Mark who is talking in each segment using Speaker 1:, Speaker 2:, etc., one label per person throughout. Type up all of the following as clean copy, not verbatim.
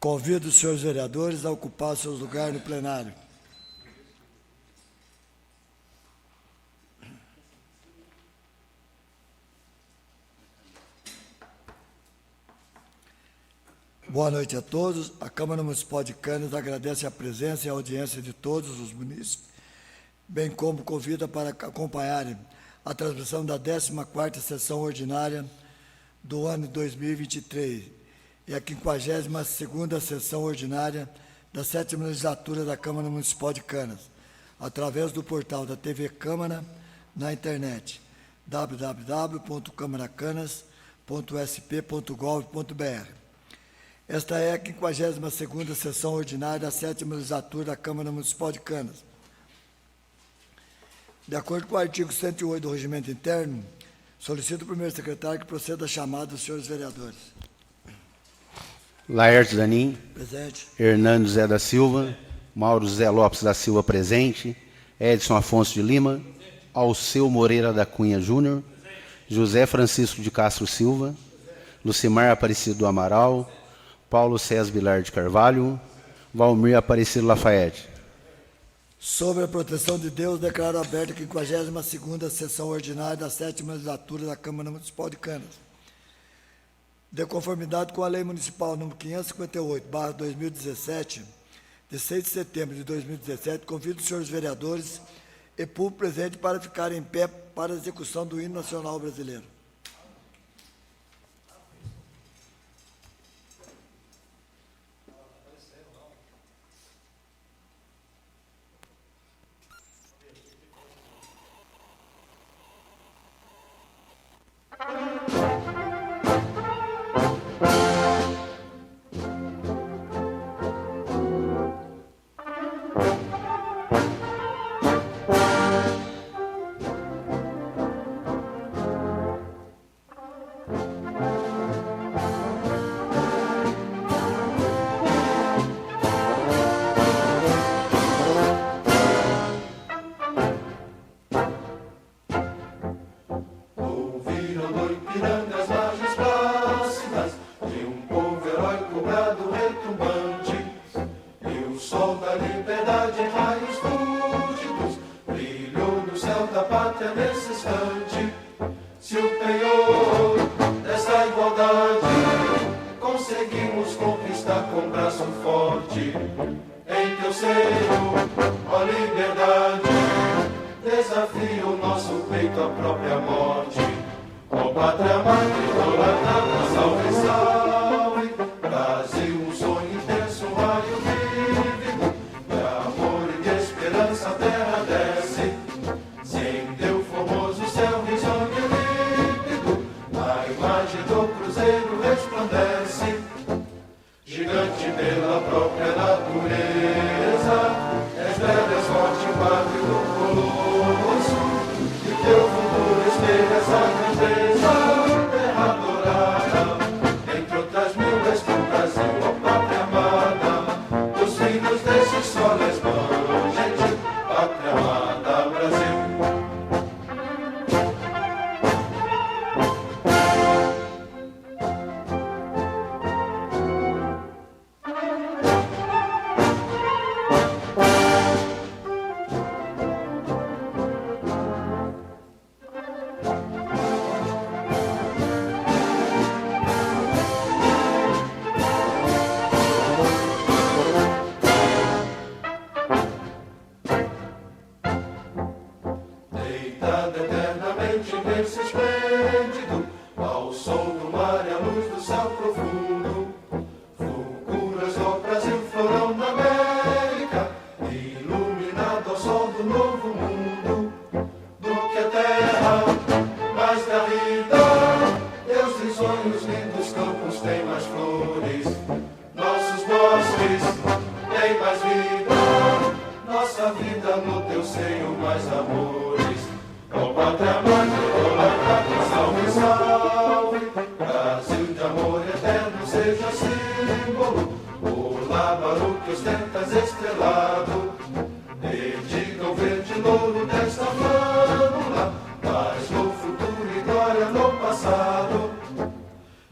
Speaker 1: Convido os senhores vereadores a ocupar seus lugares no plenário. Boa noite a todos. A Câmara Municipal de Canas agradece a presença e a audiência de todos os munícipes, bem como convida para acompanharem a transmissão da 14ª sessão ordinária do ano 2023 e a 52ª sessão ordinária da 7ª legislatura da Câmara Municipal de Canas, através do portal da TV Câmara na internet, www.camaracanas.sp.gov.br. Esta é a 52ª sessão ordinária da 7ª legislatura da Câmara Municipal de Canas. De acordo com o artigo 108 do Regimento Interno, solicito ao primeiro secretário que proceda à chamada dos senhores vereadores.
Speaker 2: Laércio Zanin.
Speaker 1: Presente.
Speaker 2: Hernando José da Silva. Mauro José Lopes da Silva, presente. Edson Afonso de Lima. Alceu Moreira da Cunha Júnior. José Francisco de Castro Silva. Lucimar Aparecido do Amaral. Paulo César Bilar de Carvalho. Valmir Aparecido Lafayette.
Speaker 1: Sobre a proteção de Deus, declaro aberta a 52ª sessão ordinária da 7ª legislatura da Câmara Municipal de Canas. De conformidade com a Lei Municipal número 558/2017, de 6 de setembro de 2017, convido os senhores vereadores e público presente para ficarem em pé para a execução do hino nacional brasileiro.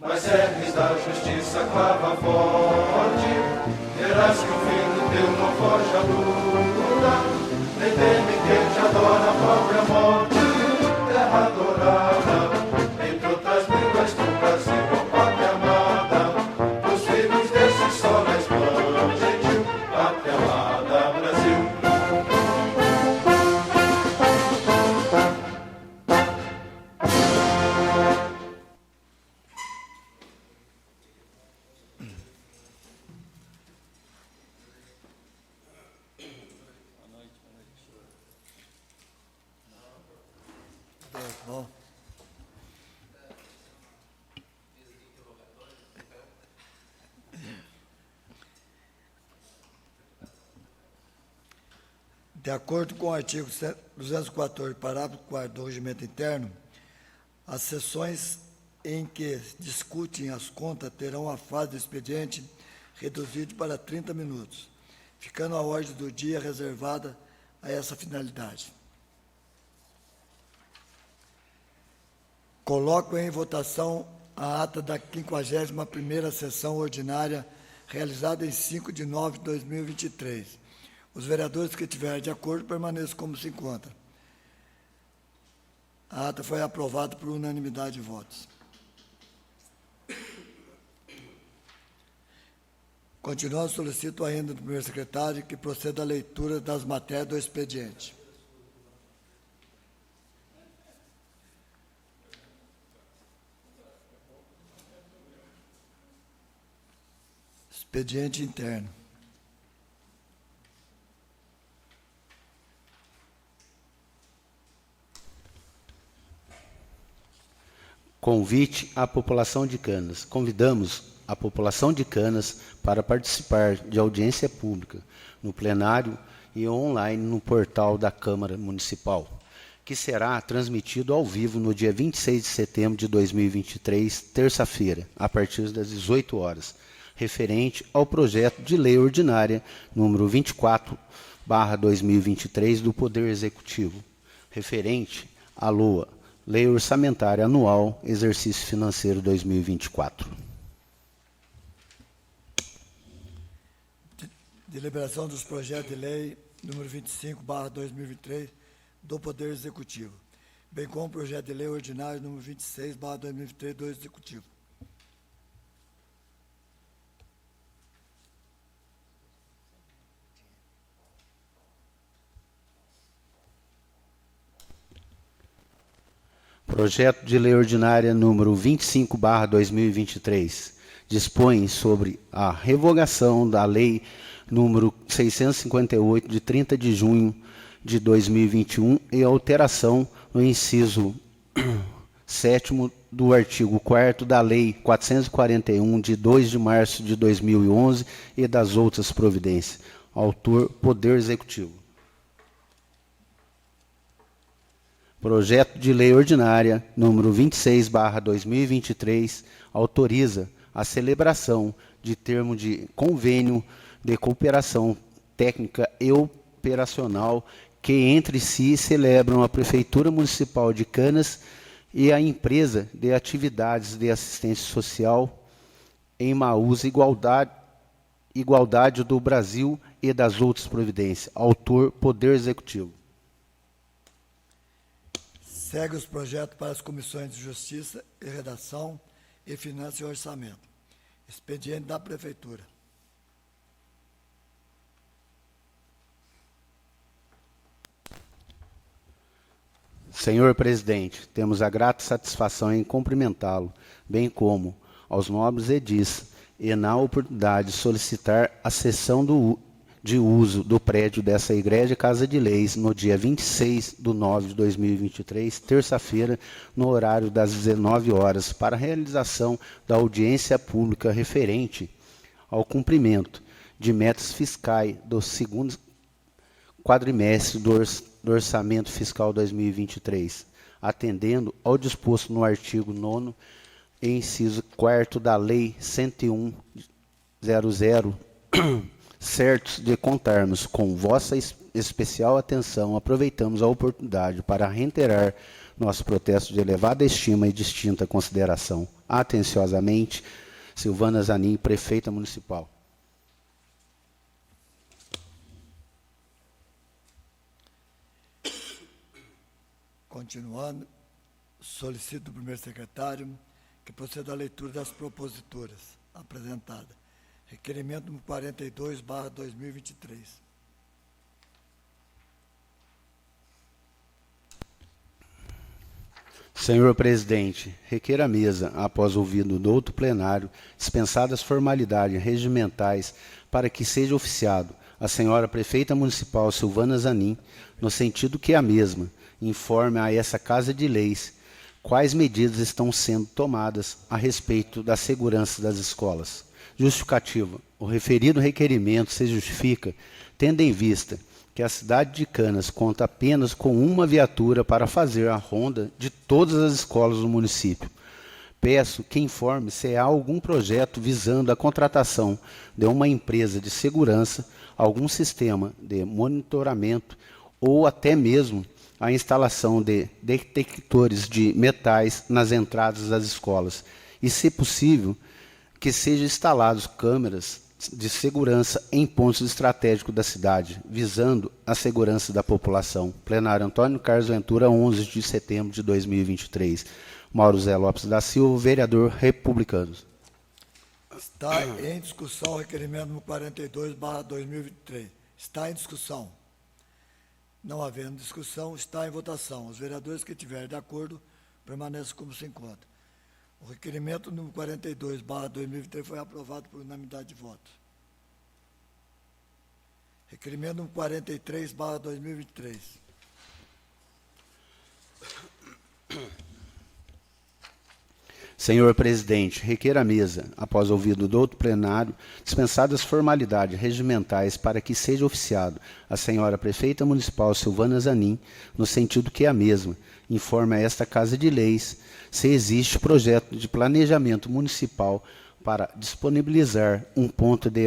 Speaker 3: Mas serves da justiça clava forte. foge à luta, nem teme quem te adora a própria morte. Terra adorada, entre outras línguas do Brasil, ó pátria amada, os filhos desse sol na irmã gentil, pátria amada, Brasil.
Speaker 1: Bom. De acordo com o artigo 214, parágrafo 4º do Regimento Interno, as sessões em que discutem as contas terão a fase do expediente reduzida para 30 minutos, ficando a ordem do dia reservada a essa finalidade. Coloco em votação a ata da 51ª sessão ordinária, realizada em 5 de nove de 2023. Os vereadores que estiverem de acordo permaneçam como se encontra. A ata foi aprovada por unanimidade de votos. Continuando, solicito ainda do primeiro secretário que proceda à leitura das matérias do expediente. Expediente interno.
Speaker 2: Convite à população de Canas. Convidamos a população de Canas para participar de audiência pública no plenário e online no portal da Câmara Municipal, que será transmitido ao vivo no dia 26 de setembro de 2023, terça-feira, a partir das 18 horas, referente ao projeto de lei ordinária número 24/2023 do Poder Executivo, referente à LOA, Lei Orçamentária Anual, Exercício Financeiro 2024.
Speaker 1: Deliberação dos projetos de lei número 25/2023 do Poder Executivo, bem como o projeto de lei ordinário número 26/2023 do Executivo.
Speaker 2: Projeto de Lei Ordinária número 25/2023 dispõe sobre a revogação da Lei número 658, de 30 de junho de 2021, e alteração no inciso 7º do artigo 4º da Lei 441, de 2 de março de 2011, e das outras providências. Autor, Poder Executivo. Projeto de Lei Ordinária número 26/2023 autoriza a celebração de termo de convênio de cooperação técnica e operacional que entre si celebram a Prefeitura Municipal de Canas e a Empresa de Atividades de Assistência Social em Maús, Igualdade do Brasil, e das outras providências. Autor, Poder Executivo.
Speaker 1: Segue os projetos para as comissões de Justiça e Redação e Finanças e Orçamento. Expediente da Prefeitura.
Speaker 2: Senhor Presidente, temos a grata satisfação em cumprimentá-lo, bem como aos nobres edis, e na oportunidade de solicitar a cessão de uso do prédio dessa Igreja Casa de Leis no dia 26 de nove de 2023, terça-feira, no horário das 19 horas, para a realização da audiência pública referente ao cumprimento de metas fiscais do segundo quadrimestre do Orçamento Fiscal 2023, atendendo ao disposto no artigo 9º e inciso 4º da Lei 101.00, certos de contarmos com vossa especial atenção, aproveitamos a oportunidade para reiterar nosso protesto de elevada estima e distinta consideração. Atenciosamente, Silvana Zanin, Prefeita Municipal.
Speaker 1: Continuando, solicito do primeiro secretário que proceda à leitura das proposituras apresentadas. Requerimento número 42/2023.
Speaker 2: Senhor presidente, requer à mesa, após ouvido do outro plenário, dispensadas formalidades regimentais para que seja oficiado a senhora prefeita municipal Silvana Zanin, no sentido que a mesma informe a essa Casa de Leis quais medidas estão sendo tomadas a respeito da segurança das escolas. Justificativa. O referido requerimento se justifica tendo em vista que a cidade de Canas conta apenas com uma viatura para fazer a ronda de todas as escolas do município. Peço que informe se há algum projeto visando a contratação de uma empresa de segurança, algum sistema de monitoramento ou até mesmo a instalação de detectores de metais nas entradas das escolas e, se possível, que sejam instaladas câmeras de segurança em pontos estratégicos da cidade, visando a segurança da população. Plenário Antônio Carlos Ventura, 11 de setembro de 2023. Mauro Zé Lopes da Silva, vereador republicano.
Speaker 1: Está em discussão o requerimento número 42/2023. Está em discussão. Não havendo discussão, está em votação. Os vereadores que estiverem de acordo permaneçam como se encontra. O requerimento número 42/2023 foi aprovado por unanimidade de votos. Requerimento número 43/2023.
Speaker 2: Senhor presidente, requer à mesa, após ouvido do outro plenário, dispensadas formalidades regimentais para que seja oficiado a senhora prefeita municipal Silvana Zanin, no sentido que a mesma informe a esta Casa de Leis se existe projeto de planejamento municipal para disponibilizar um ponto de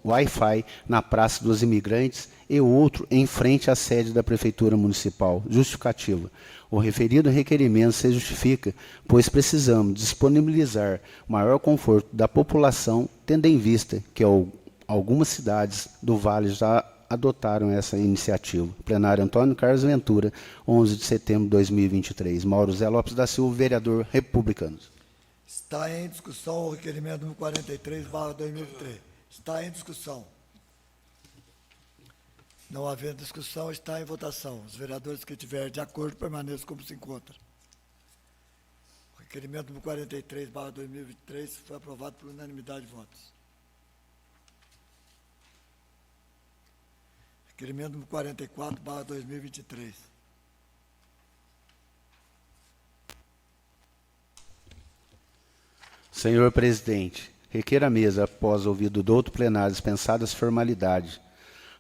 Speaker 2: Wi-Fi na Praça dos Imigrantes e outro em frente à sede da Prefeitura Municipal. Justificativa. O referido requerimento se justifica, pois precisamos disponibilizar maior conforto da população, tendo em vista que algumas cidades do Vale já adotaram essa iniciativa. Plenário Antônio Carlos Ventura, 11 de setembro de 2023. Mauro Zé Lopes da Silva, vereador republicano.
Speaker 1: Está em discussão o requerimento número 43/2023. Está em discussão. Não havendo discussão, está em votação. Os vereadores que estiverem de acordo permaneçam como se encontram. O requerimento número 43/2023 foi aprovado por unanimidade de votos. Requerimento número 44/2023.
Speaker 2: Senhor presidente, requer à mesa, após ouvido do outro plenário, dispensadas formalidades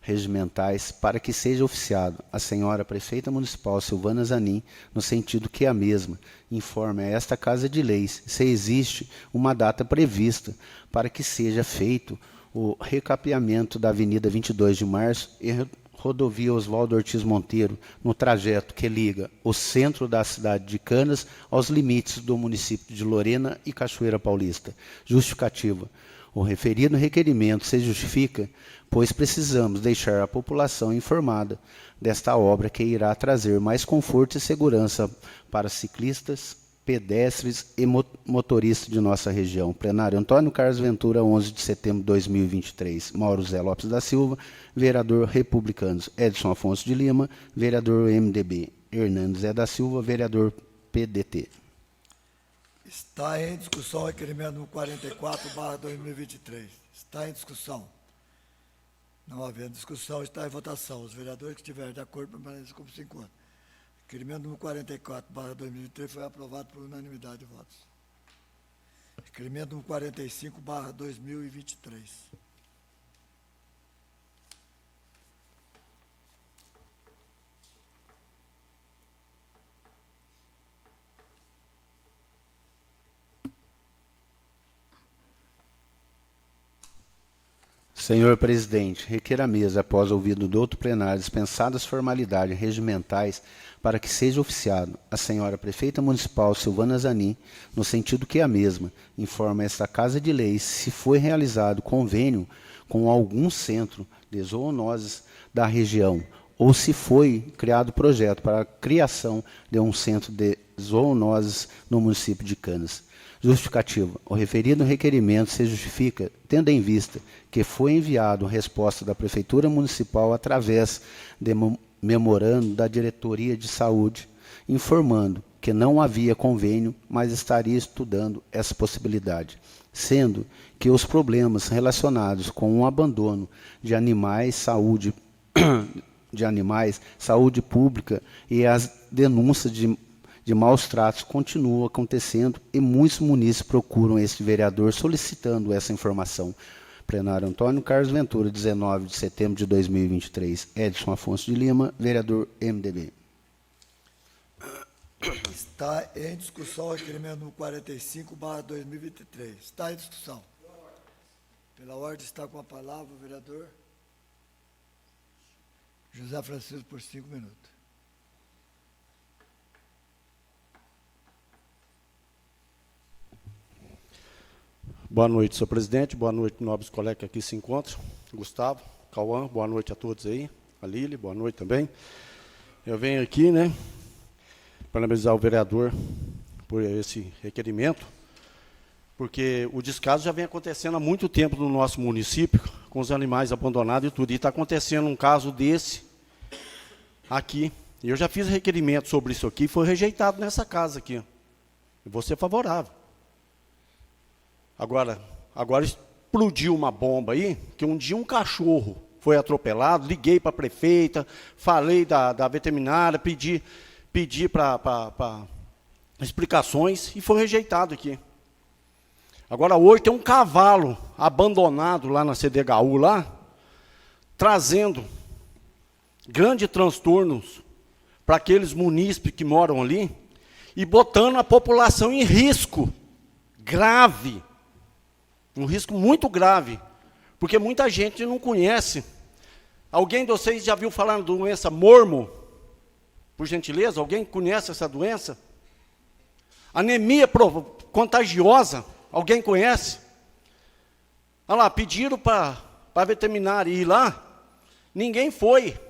Speaker 2: regimentais para que seja oficiado a senhora prefeita municipal Silvana Zanin, no sentido que a mesma informe a esta Casa de Leis se existe uma data prevista para que seja feito o recapeamento da Avenida 22 de Março e rodovia Oswaldo Ortiz Monteiro, no trajeto que liga o centro da cidade de Canas aos limites do município de Lorena e Cachoeira Paulista. Justificativa. O referido requerimento se justifica, pois precisamos deixar a população informada desta obra que irá trazer mais conforto e segurança para ciclistas, pedestres e motoristas de nossa região. Plenário Antônio Carlos Ventura, 11 de setembro de 2023. Mauro Zé Lopes da Silva, vereador republicano. Edson Afonso de Lima, vereador MDB. Hernandes Zé da Silva, vereador PDT.
Speaker 1: Está em discussão o requerimento número 44/2023. Está em discussão. Não havendo discussão, está em votação. Os vereadores que estiverem de acordo permaneçam como se encontram. O requerimento número 44/2023 foi aprovado por unanimidade de votos. Requerimento número 45/2023.
Speaker 2: Senhor presidente, requer à mesa, após ouvido do outro plenário, dispensadas formalidades regimentais para que seja oficiado a senhora prefeita municipal Silvana Zanin, no sentido que a mesma informa esta Casa de Leis se foi realizado convênio com algum centro de zoonoses da região ou se foi criado projeto para a criação de um centro de zoonoses no município de Canas. Justificativa. O referido requerimento se justifica tendo em vista que foi enviado resposta da Prefeitura Municipal através de memorando da Diretoria de Saúde, informando que não havia convênio, mas estaria estudando essa possibilidade, sendo que os problemas relacionados com o abandono de animais, saúde pública e as denúncias de maus tratos continuam acontecendo e muitos munícipes procuram este vereador solicitando essa informação. Plenário Antônio Carlos Ventura, 19 de setembro de 2023. Edson Afonso de Lima, vereador MDB.
Speaker 1: Está em discussão o requerimento número 45/2023. Está em discussão. Pela ordem está com a palavra o vereador José Francisco por 5 minutos.
Speaker 4: Boa noite, senhor presidente. Boa noite, nobres colegas que aqui se encontram. Gustavo, Cauã, boa noite a todos aí. A Lili, boa noite também. Eu venho aqui, parabenizar o vereador por esse requerimento, porque o descaso já vem acontecendo há muito tempo no nosso município, com os animais abandonados e tudo. E está acontecendo um caso desse aqui. E eu já fiz requerimento sobre isso aqui, foi rejeitado nessa casa aqui. E vou ser favorável. Agora explodiu uma bomba aí, que um dia um cachorro foi atropelado, liguei para a prefeita, falei da veterinária, pedi para explicações e foi rejeitado aqui. Agora hoje tem um cavalo abandonado lá na CDHU, lá, trazendo grandes transtornos para aqueles munícipes que moram ali e botando a população em risco grave. Um risco muito grave, porque muita gente não conhece. Alguém de vocês já viu falar na doença mormo? Por gentileza, alguém conhece essa doença? Anemia contagiosa, alguém conhece? Olha lá, pediram para a veterinária ir lá, ninguém foi.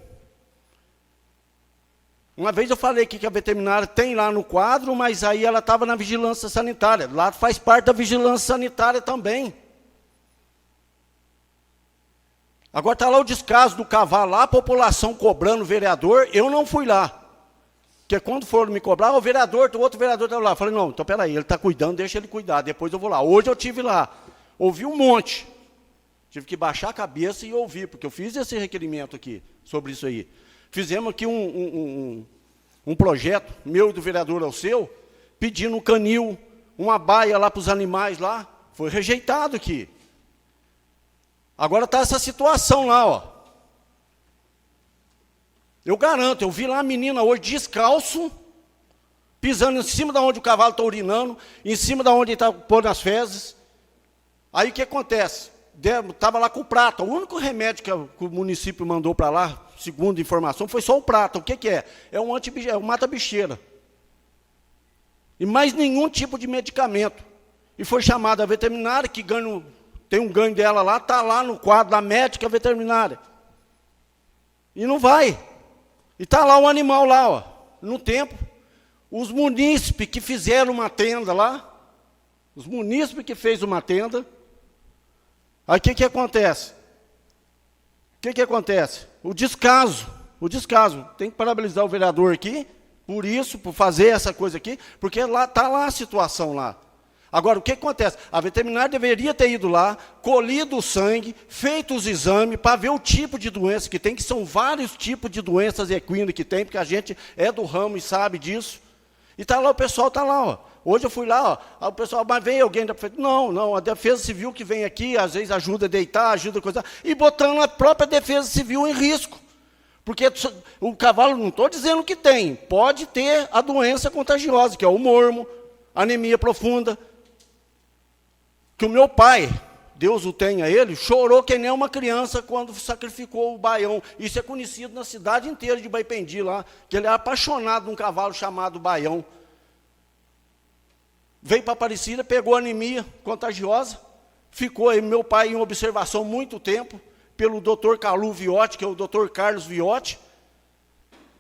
Speaker 4: Uma vez eu falei que a veterinária tem lá no quadro, mas aí ela estava na vigilância sanitária. Lá faz parte da vigilância sanitária também. Agora está lá o descaso do cavalo, lá a população cobrando o vereador, eu não fui lá. Porque quando foram me cobrar, o outro vereador estava lá. Eu falei, não, então peraí, ele está cuidando, deixa ele cuidar, depois eu vou lá. Hoje eu estive lá, ouvi um monte. Tive que baixar a cabeça e ouvir, porque eu fiz esse requerimento aqui, sobre isso aí. Fizemos aqui um projeto, meu e do vereador ao seu, pedindo um canil, uma baia lá para os animais lá, foi rejeitado aqui. Agora está essa situação lá, ó. Eu garanto, eu vi lá a menina hoje descalço, pisando em cima de onde o cavalo está urinando, em cima de onde ele está pondo as fezes. Aí o que acontece? Estava lá com o prata, o único remédio que o município mandou para lá, segundo informação, foi só o prata. O que é? É um mata-bicheira. E mais nenhum tipo de medicamento. E foi chamada a veterinária, que tem um ganho dela lá, está lá no quadro da médica veterinária. E não vai. E está lá o animal lá, ó, no tempo. Os munícipes que fizeram uma tenda lá, os munícipes que fez uma tenda, aí o que acontece? O que acontece? O descaso. Tem que parabenizar o vereador aqui, por isso, por fazer essa coisa aqui, porque está lá a situação lá. Agora, o que acontece? A veterinária deveria ter ido lá, colhido o sangue, feito os exames, para ver o tipo de doença que tem, que são vários tipos de doenças equinas que tem, porque a gente é do ramo e sabe disso. E está lá, o pessoal está lá, ó. Hoje eu fui lá, ó, o pessoal, mas vem alguém da prefeitura? Não, a Defesa Civil que vem aqui, às vezes ajuda a deitar, ajuda a coisa, e botando a própria Defesa Civil em risco. Porque o cavalo, não estou dizendo que tem, pode ter a doença contagiosa, que é o mormo, anemia profunda. Que o meu pai, Deus o tenha ele, chorou que nem uma criança quando sacrificou o Baião. Isso é conhecido na cidade inteira de Baipendi lá, que ele era apaixonado num cavalo chamado Baião. Veio para Aparecida, pegou anemia contagiosa, ficou aí meu pai em observação muito tempo, pelo doutor Calu Viotti, que é o doutor Carlos Viotti,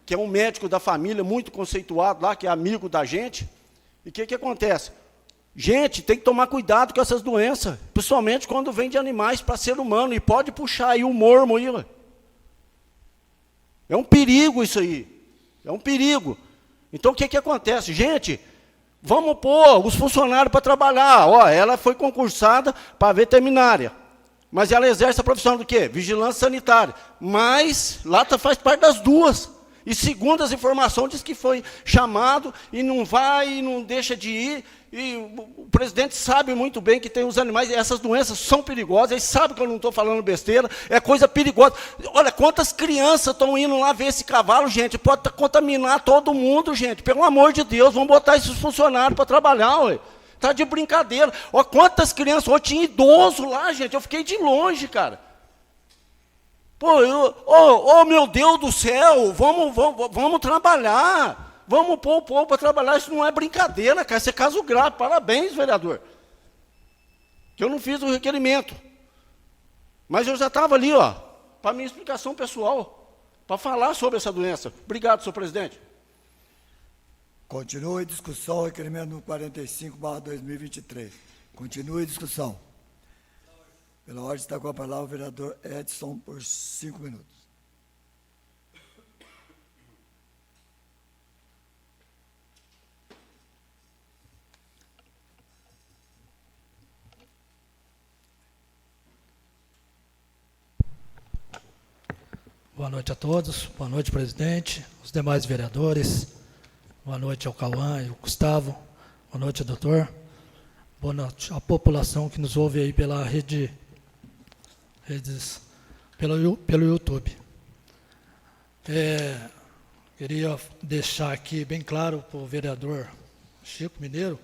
Speaker 4: que é um médico da família muito conceituado lá, que é amigo da gente. E o que acontece? Gente, tem que tomar cuidado com essas doenças, principalmente quando vem de animais para ser humano, e pode puxar aí o mormo aí. É um perigo isso aí, é um perigo. Então o que acontece? Gente, vamos pôr os funcionários para trabalhar. Ó, ela foi concursada para veterinária, mas ela exerce a profissão do quê? Vigilância sanitária. Mas lá faz parte das duas. E segundo as informações, diz que foi chamado e não vai, e não deixa de ir. E o presidente sabe muito bem que tem os animais, essas doenças são perigosas, ele sabe que eu não estou falando besteira, é coisa perigosa. Olha, quantas crianças estão indo lá ver esse cavalo, gente, pode contaminar todo mundo, gente, pelo amor de Deus, vamos botar esses funcionários para trabalhar, ué. Está de brincadeira. Olha quantas crianças, hoje tinha idoso lá, gente, eu fiquei de longe, cara. Pô, meu Deus do céu, vamos trabalhar. Vamos pôr o povo para trabalhar, isso não é brincadeira, cara, isso é caso grave. Parabéns, vereador. Que eu não fiz o requerimento. Mas eu já estava ali, ó, para minha explicação pessoal, para falar sobre essa doença. Obrigado, senhor presidente.
Speaker 1: Continua em discussão, requerimento número 45/2023. Continua em discussão. Pela ordem está com a palavra o vereador Edson por 5 minutos.
Speaker 5: Boa noite a todos, boa noite, presidente, os demais vereadores, boa noite ao Cauã e ao Gustavo, boa noite, doutor, boa noite à população que nos ouve aí pela pelo YouTube. Queria deixar aqui bem claro para o vereador Chico Mineiro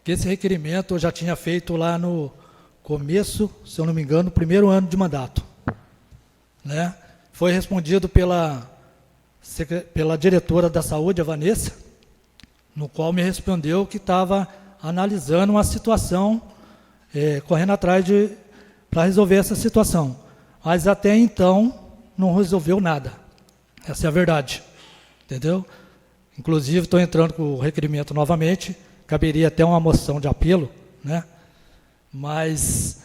Speaker 5: que esse requerimento eu já tinha feito lá no começo, se eu não me engano, no primeiro ano de mandato. Né? Foi respondido pela diretora da saúde, a Vanessa, no qual me respondeu que estava analisando uma situação, correndo atrás para resolver essa situação. Mas até então não resolveu nada. Essa é a verdade. Entendeu? Inclusive estou entrando com o requerimento novamente, caberia até uma moção de apelo, né? Mas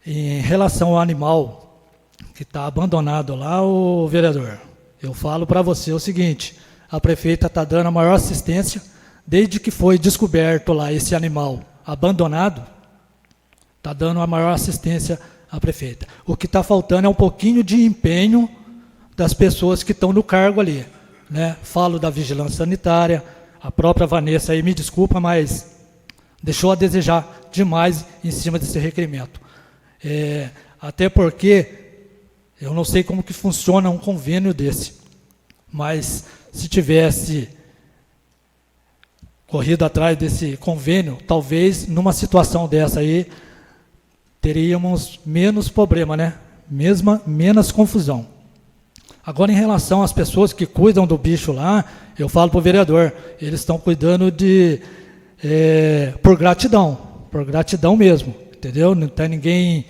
Speaker 5: em relação ao animal que está abandonado lá, o vereador, eu falo para você o seguinte, a prefeita está dando a maior assistência, desde que foi descoberto lá esse animal abandonado, está dando a maior assistência à prefeita. O que está faltando é um pouquinho de empenho das pessoas que estão no cargo ali. Né? Falo da vigilância sanitária, a própria Vanessa aí, me desculpa, mas deixou a desejar demais em cima desse requerimento. Até porque eu não sei como que funciona um convênio desse, mas se tivesse corrido atrás desse convênio, talvez numa situação dessa aí, teríamos menos problema, né? Menos confusão. Agora, em relação às pessoas que cuidam do bicho lá, eu falo para o vereador, eles estão cuidando por gratidão mesmo, entendeu? Não tem ninguém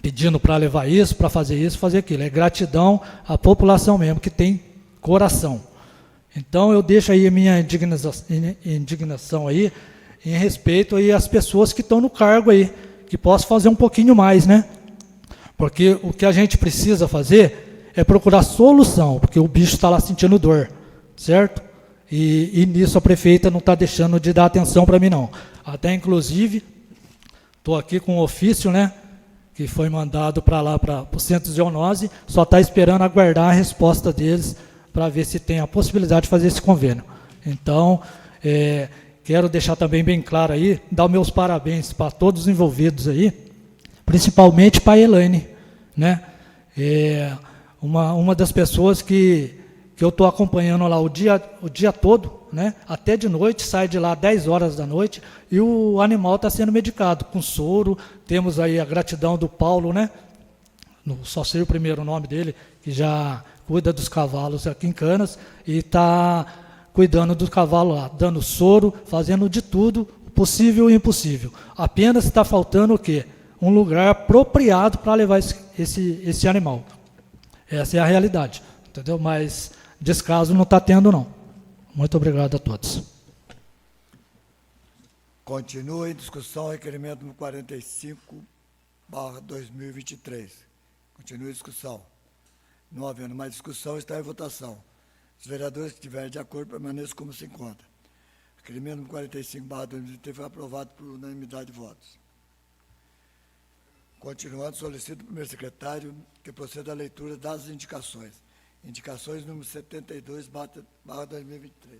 Speaker 5: pedindo para levar isso, para fazer isso, fazer aquilo. É gratidão à população mesmo, que tem coração. Então, eu deixo aí a minha indignação aí, em respeito aí às pessoas que estão no cargo aí, que possam fazer um pouquinho mais, né? Porque o que a gente precisa fazer é procurar solução, porque o bicho está lá sentindo dor, certo? E nisso a prefeita não está deixando de dar atenção para mim, não. Até, inclusive, estou aqui com um ofício, né? Que foi mandado para lá, para o centro de zoonose, só está esperando aguardar a resposta deles para ver se tem a possibilidade de fazer esse convênio. Então, quero deixar também bem claro aí, dar os meus parabéns para todos os envolvidos aí, principalmente para a Elaine, né? Uma das pessoas que eu estou acompanhando lá o dia todo, né? Até de noite, sai de lá 10 horas da noite, e o animal está sendo medicado com soro. Temos aí a gratidão do Paulo, né? Só sei o primeiro nome dele, que já cuida dos cavalos aqui em Canas, e está cuidando dos cavalos lá, dando soro, fazendo de tudo, possível e impossível. Apenas está faltando o quê? Um lugar apropriado para levar esse animal. Essa é a realidade, entendeu? Mas descaso não está tendo, não. Muito obrigado a todos.
Speaker 1: Continua em discussão o requerimento número 45/2023. Continua em discussão. Não havendo mais discussão, está em votação. Os vereadores que estiverem de acordo permaneçam como se encontra. O requerimento número 45/2023 foi aprovado por unanimidade de votos. Continuando, solicito ao primeiro secretário que proceda à leitura das indicações. Indicações número 72/2023.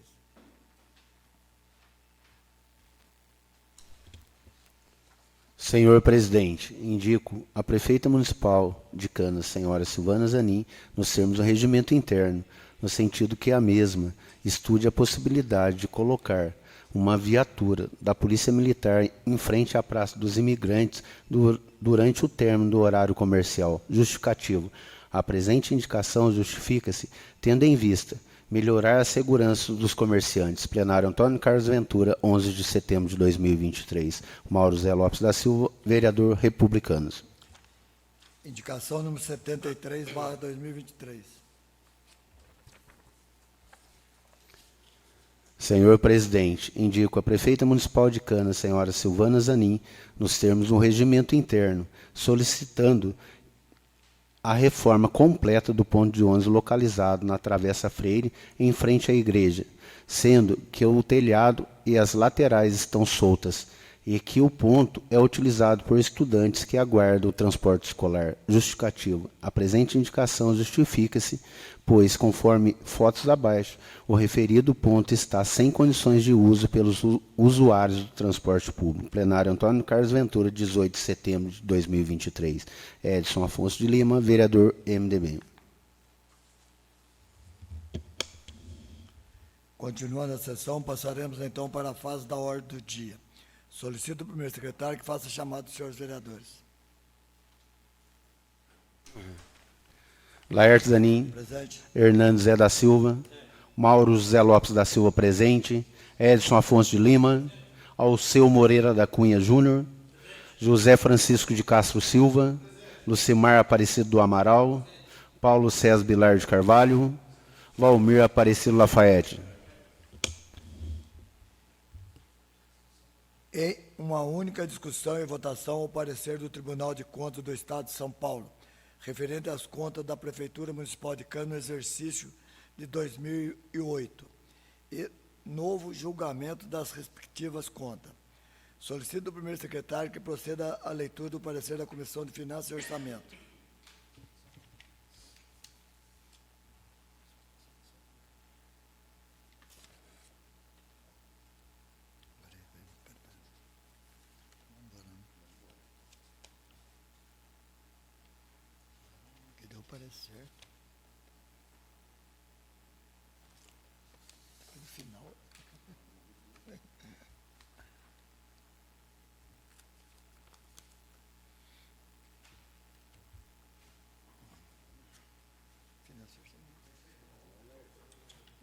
Speaker 2: Senhor presidente, indico a prefeita municipal de Canas, senhora Silvana Zanin, nos termos do regimento interno, no sentido que a mesma estude a possibilidade de colocar uma viatura da Polícia Militar em frente à Praça dos Imigrantes durante o término do horário comercial. Justificativo. A presente indicação justifica-se tendo em vista melhorar a segurança dos comerciantes. Plenário Antônio Carlos Ventura, 11 de setembro de 2023. Mauro Zé Lopes da Silva, vereador Republicanos.
Speaker 1: Indicação número 73/2023.
Speaker 2: Senhor presidente, indico a prefeita municipal de Canas, senhora Silvana Zanin, nos termos do regimento interno, solicitando a reforma completa do ponto de ônibus localizado na Travessa Freire, em frente à igreja, sendo que o telhado e as laterais estão soltas e que o ponto é utilizado por estudantes que aguardam o transporte escolar. Justificativo. A presente indicação justifica-se, pois, conforme fotos abaixo, o referido ponto está sem condições de uso pelos usuários do transporte público. Plenário Antônio Carlos Ventura, 18 de setembro de 2023. Edson Afonso de Lima, vereador MDB.
Speaker 1: Continuando a sessão, passaremos então para a fase da ordem do dia. Solicito ao primeiro secretário que faça a chamada dos senhores vereadores.
Speaker 2: Laertes Zanin.
Speaker 1: Presente.
Speaker 2: Hernandes Zé da Silva. Mauro José Lopes da Silva, presente. Edson Afonso de Lima. Alceu Moreira da Cunha Júnior. José Francisco de Castro Silva. Lucimar Aparecido do Amaral. Paulo César Bilar de Carvalho. Valmir Aparecido Lafayette.
Speaker 1: Em uma única discussão e votação, o parecer do Tribunal de Contas do Estado de São Paulo, referente às contas da Prefeitura Municipal de Canas no exercício de 2008 e novo julgamento das respectivas contas. Solicito ao primeiro secretário que proceda à leitura do parecer da Comissão de Finanças e Orçamento. Que deu parecer. No final.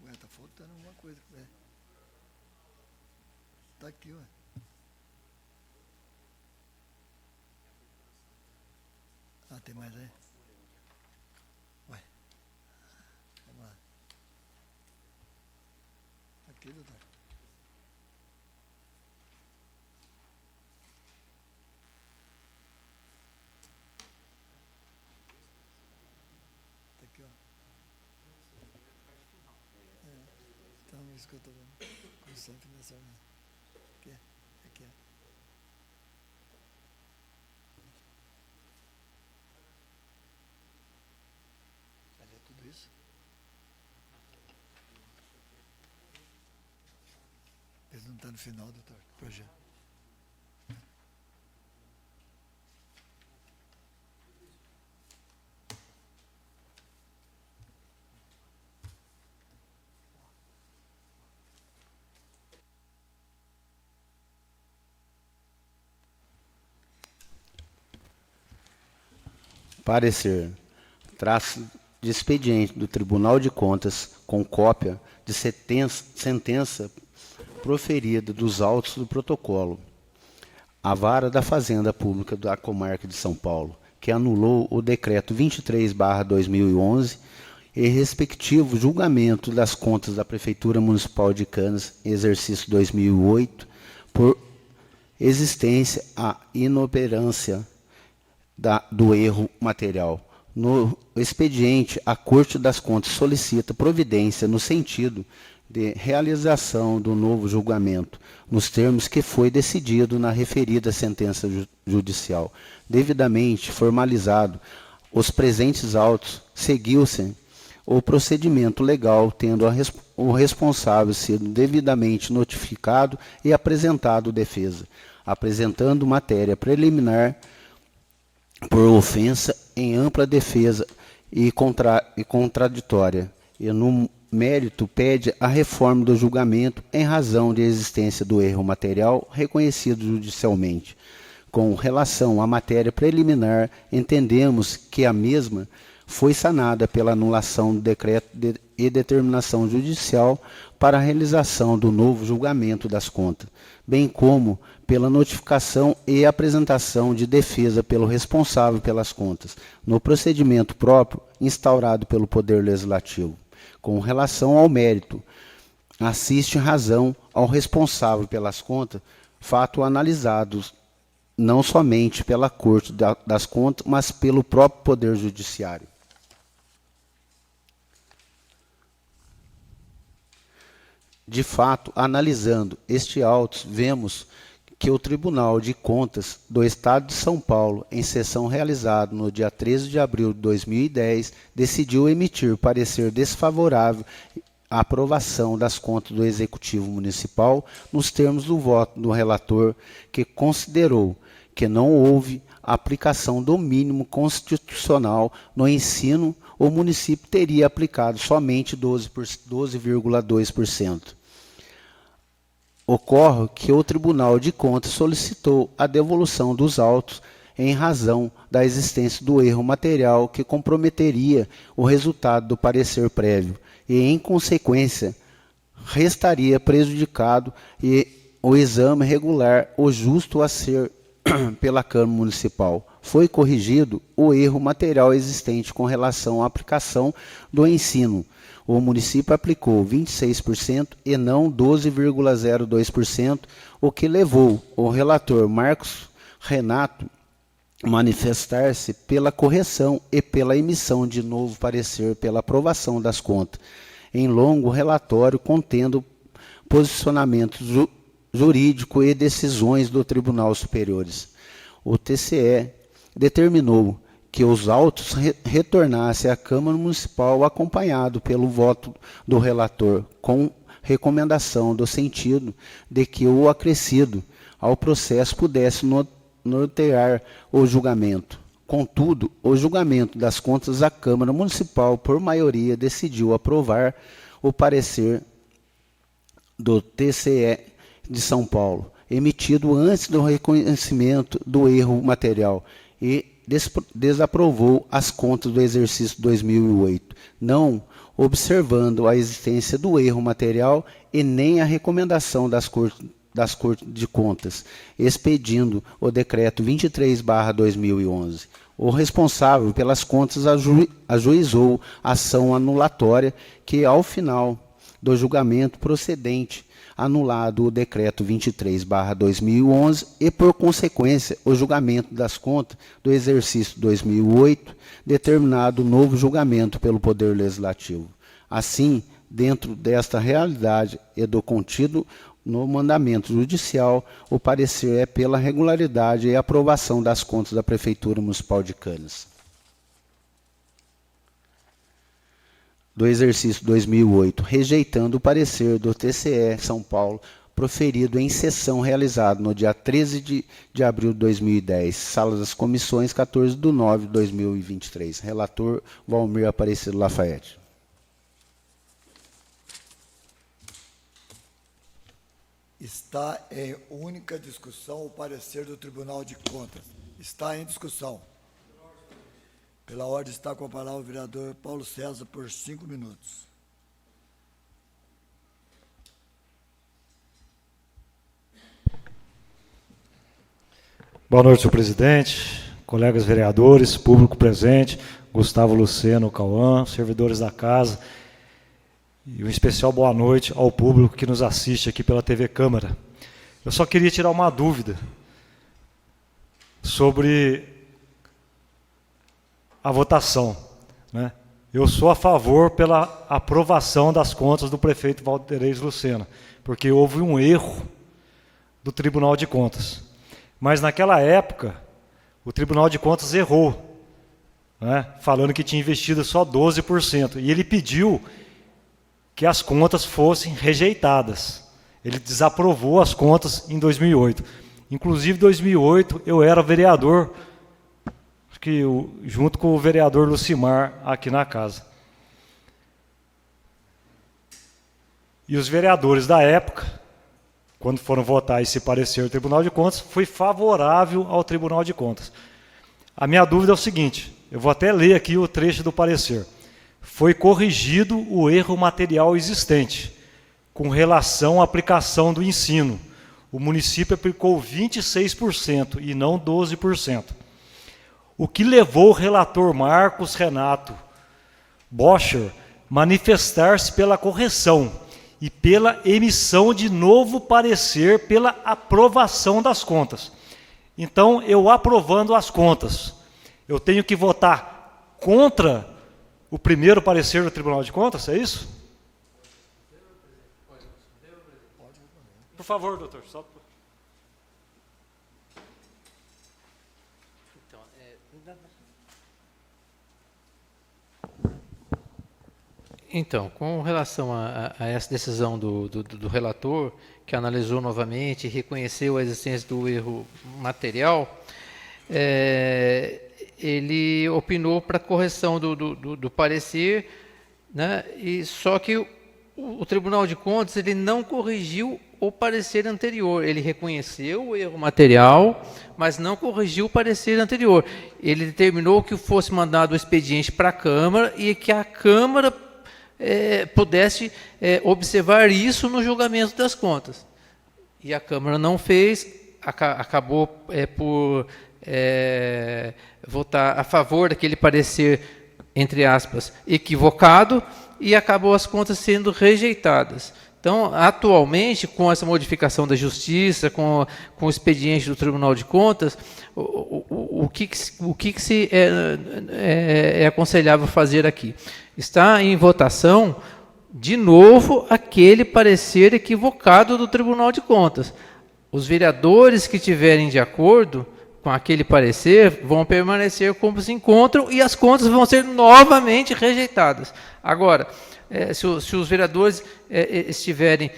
Speaker 1: Ué, tá faltando alguma coisa. Tá aqui, ué. Ah, tem mais aí? Ué. Vamos lá. Aqui, doutor. Tá aqui, ó. Então, isso que eu tô vendo. Comissão financeira. Aqui, aqui, ó. Vai ler tudo isso? Ele não está no final, doutor, do projeto.
Speaker 2: Parecer. Traço de expediente do Tribunal de Contas com cópia de sentença proferida dos autos do protocolo. A Vara da Fazenda Pública da Comarca de São Paulo, que anulou o decreto 23/2011, e respectivo julgamento das contas da Prefeitura Municipal de Canas, exercício 2008, por existência a inoperância do erro material. No expediente, a Corte das Contas solicita providência no sentido de realização do novo julgamento, nos termos que foi decidido na referida sentença judicial. Devidamente formalizado os presentes autos, seguiu-se o procedimento legal, tendo o responsável sido devidamente notificado e apresentado defesa, apresentando matéria preliminar por ofensa em ampla defesa e contraditória, e no mérito pede a reforma do julgamento em razão de existência do erro material reconhecido judicialmente. Com relação à matéria preliminar, entendemos que a mesma foi sanada pela anulação do decreto e determinação judicial para a realização do novo julgamento das contas, bem como pela notificação e apresentação de defesa pelo responsável pelas contas, no procedimento próprio instaurado pelo Poder Legislativo. Com relação ao mérito, assiste razão ao responsável pelas contas, fato analisado não somente pela Corte das Contas, mas pelo próprio Poder Judiciário. De fato, analisando este auto, vemos que o Tribunal de Contas do Estado de São Paulo, em sessão realizada no dia 13 de abril de 2010, decidiu emitir parecer desfavorável à aprovação das contas do Executivo Municipal nos termos do voto do relator, que considerou que não houve aplicação do mínimo constitucional no ensino, o município teria aplicado somente 12,2%. Ocorre que o Tribunal de Contas solicitou a devolução dos autos em razão da existência do erro material que comprometeria o resultado do parecer prévio e, em consequência, restaria prejudicado o exame regular ou justo a ser pela Câmara Municipal. Foi corrigido o erro material existente com relação à aplicação do ensino. O município aplicou 26% e não 12,02%, o que levou o relator Marcos Renato a manifestar-se pela correção e pela emissão de novo parecer pela aprovação das contas, em longo relatório contendo posicionamento jurídico e decisões do Tribunal Superiores. O TCE determinou que os autos retornassem à Câmara Municipal acompanhado pelo voto do relator, com recomendação do sentido de que o acrescido ao processo pudesse nortear o julgamento. Contudo, o julgamento das contas da Câmara Municipal, por maioria, decidiu aprovar o parecer do TCE de São Paulo, emitido antes do reconhecimento do erro material, e desaprovou as contas do exercício 2008, não observando a existência do erro material e nem a recomendação das Cortes de Contas, expedindo o decreto 23/2011. O responsável pelas contas ajuizou ação anulatória que, ao final do julgamento procedente, anulado o decreto 23/2011 e, por consequência, o julgamento das contas do exercício 2008, determinado novo julgamento pelo Poder Legislativo. Assim, dentro desta realidade e do contido no mandamento judicial, o parecer é pela regularidade e aprovação das contas da Prefeitura Municipal de Canas. Do exercício 2008, rejeitando o parecer do TCE São Paulo, proferido em sessão realizada no dia 13 de abril de 2010, sala das comissões, 14/9/2023. Relator Valmir Aparecido Lafayette.
Speaker 1: Está em única discussão o parecer do Tribunal de Contas. Está em discussão. Pela ordem está com a palavra o vereador Paulo César por 5 minutos.
Speaker 6: Boa noite, senhor presidente, colegas vereadores, público presente, Gustavo Luceno, Cauã, servidores da casa, e um especial boa noite ao público que nos assiste aqui pela TV Câmara. Eu só queria tirar uma dúvida sobre a votação, né? Eu sou a favor pela aprovação das contas do prefeito Valderez Lucena, porque houve um erro do Tribunal de Contas. Mas naquela época, o Tribunal de Contas errou, né, falando que tinha investido só 12%. E ele pediu que as contas fossem rejeitadas. Ele desaprovou as contas em 2008. Inclusive, em 2008, eu era vereador, junto com o vereador Lucimar, aqui na casa. E os vereadores da época, quando foram votar esse parecer do Tribunal de Contas, foi favorável ao Tribunal de Contas. A minha dúvida é o seguinte, eu vou até ler aqui o trecho do parecer. Foi corrigido o erro material existente, com relação à aplicação do ensino. O município aplicou 26% e não 12%. O que levou o relator Marcos Renato Bocher manifestar-se pela correção e pela emissão de novo parecer pela aprovação das contas. Então, eu aprovando as contas, eu tenho que votar contra o primeiro parecer do Tribunal de Contas, é isso? Por favor, doutor.
Speaker 7: Então, com relação a essa decisão do relator, que analisou novamente e reconheceu a existência do erro material, ele opinou para a correção do parecer, né, e só que o Tribunal de Contas ele não corrigiu o parecer anterior. Ele reconheceu o erro material, mas não corrigiu o parecer anterior. Ele determinou que fosse mandado o expediente para a Câmara e que a Câmara pudesse observar isso no julgamento das contas. E a Câmara não fez, acabou por votar a favor daquele parecer, entre aspas, equivocado, e acabou as contas sendo rejeitadas. Então, atualmente, com essa modificação da Justiça, com o expediente do Tribunal de Contas, o que se é aconselhável fazer aqui? Está em votação, de novo, aquele parecer equivocado do Tribunal de Contas. Os vereadores que estiverem de acordo com aquele parecer vão permanecer como se encontram e as contas vão ser novamente rejeitadas. Agora, se os vereadores estiverem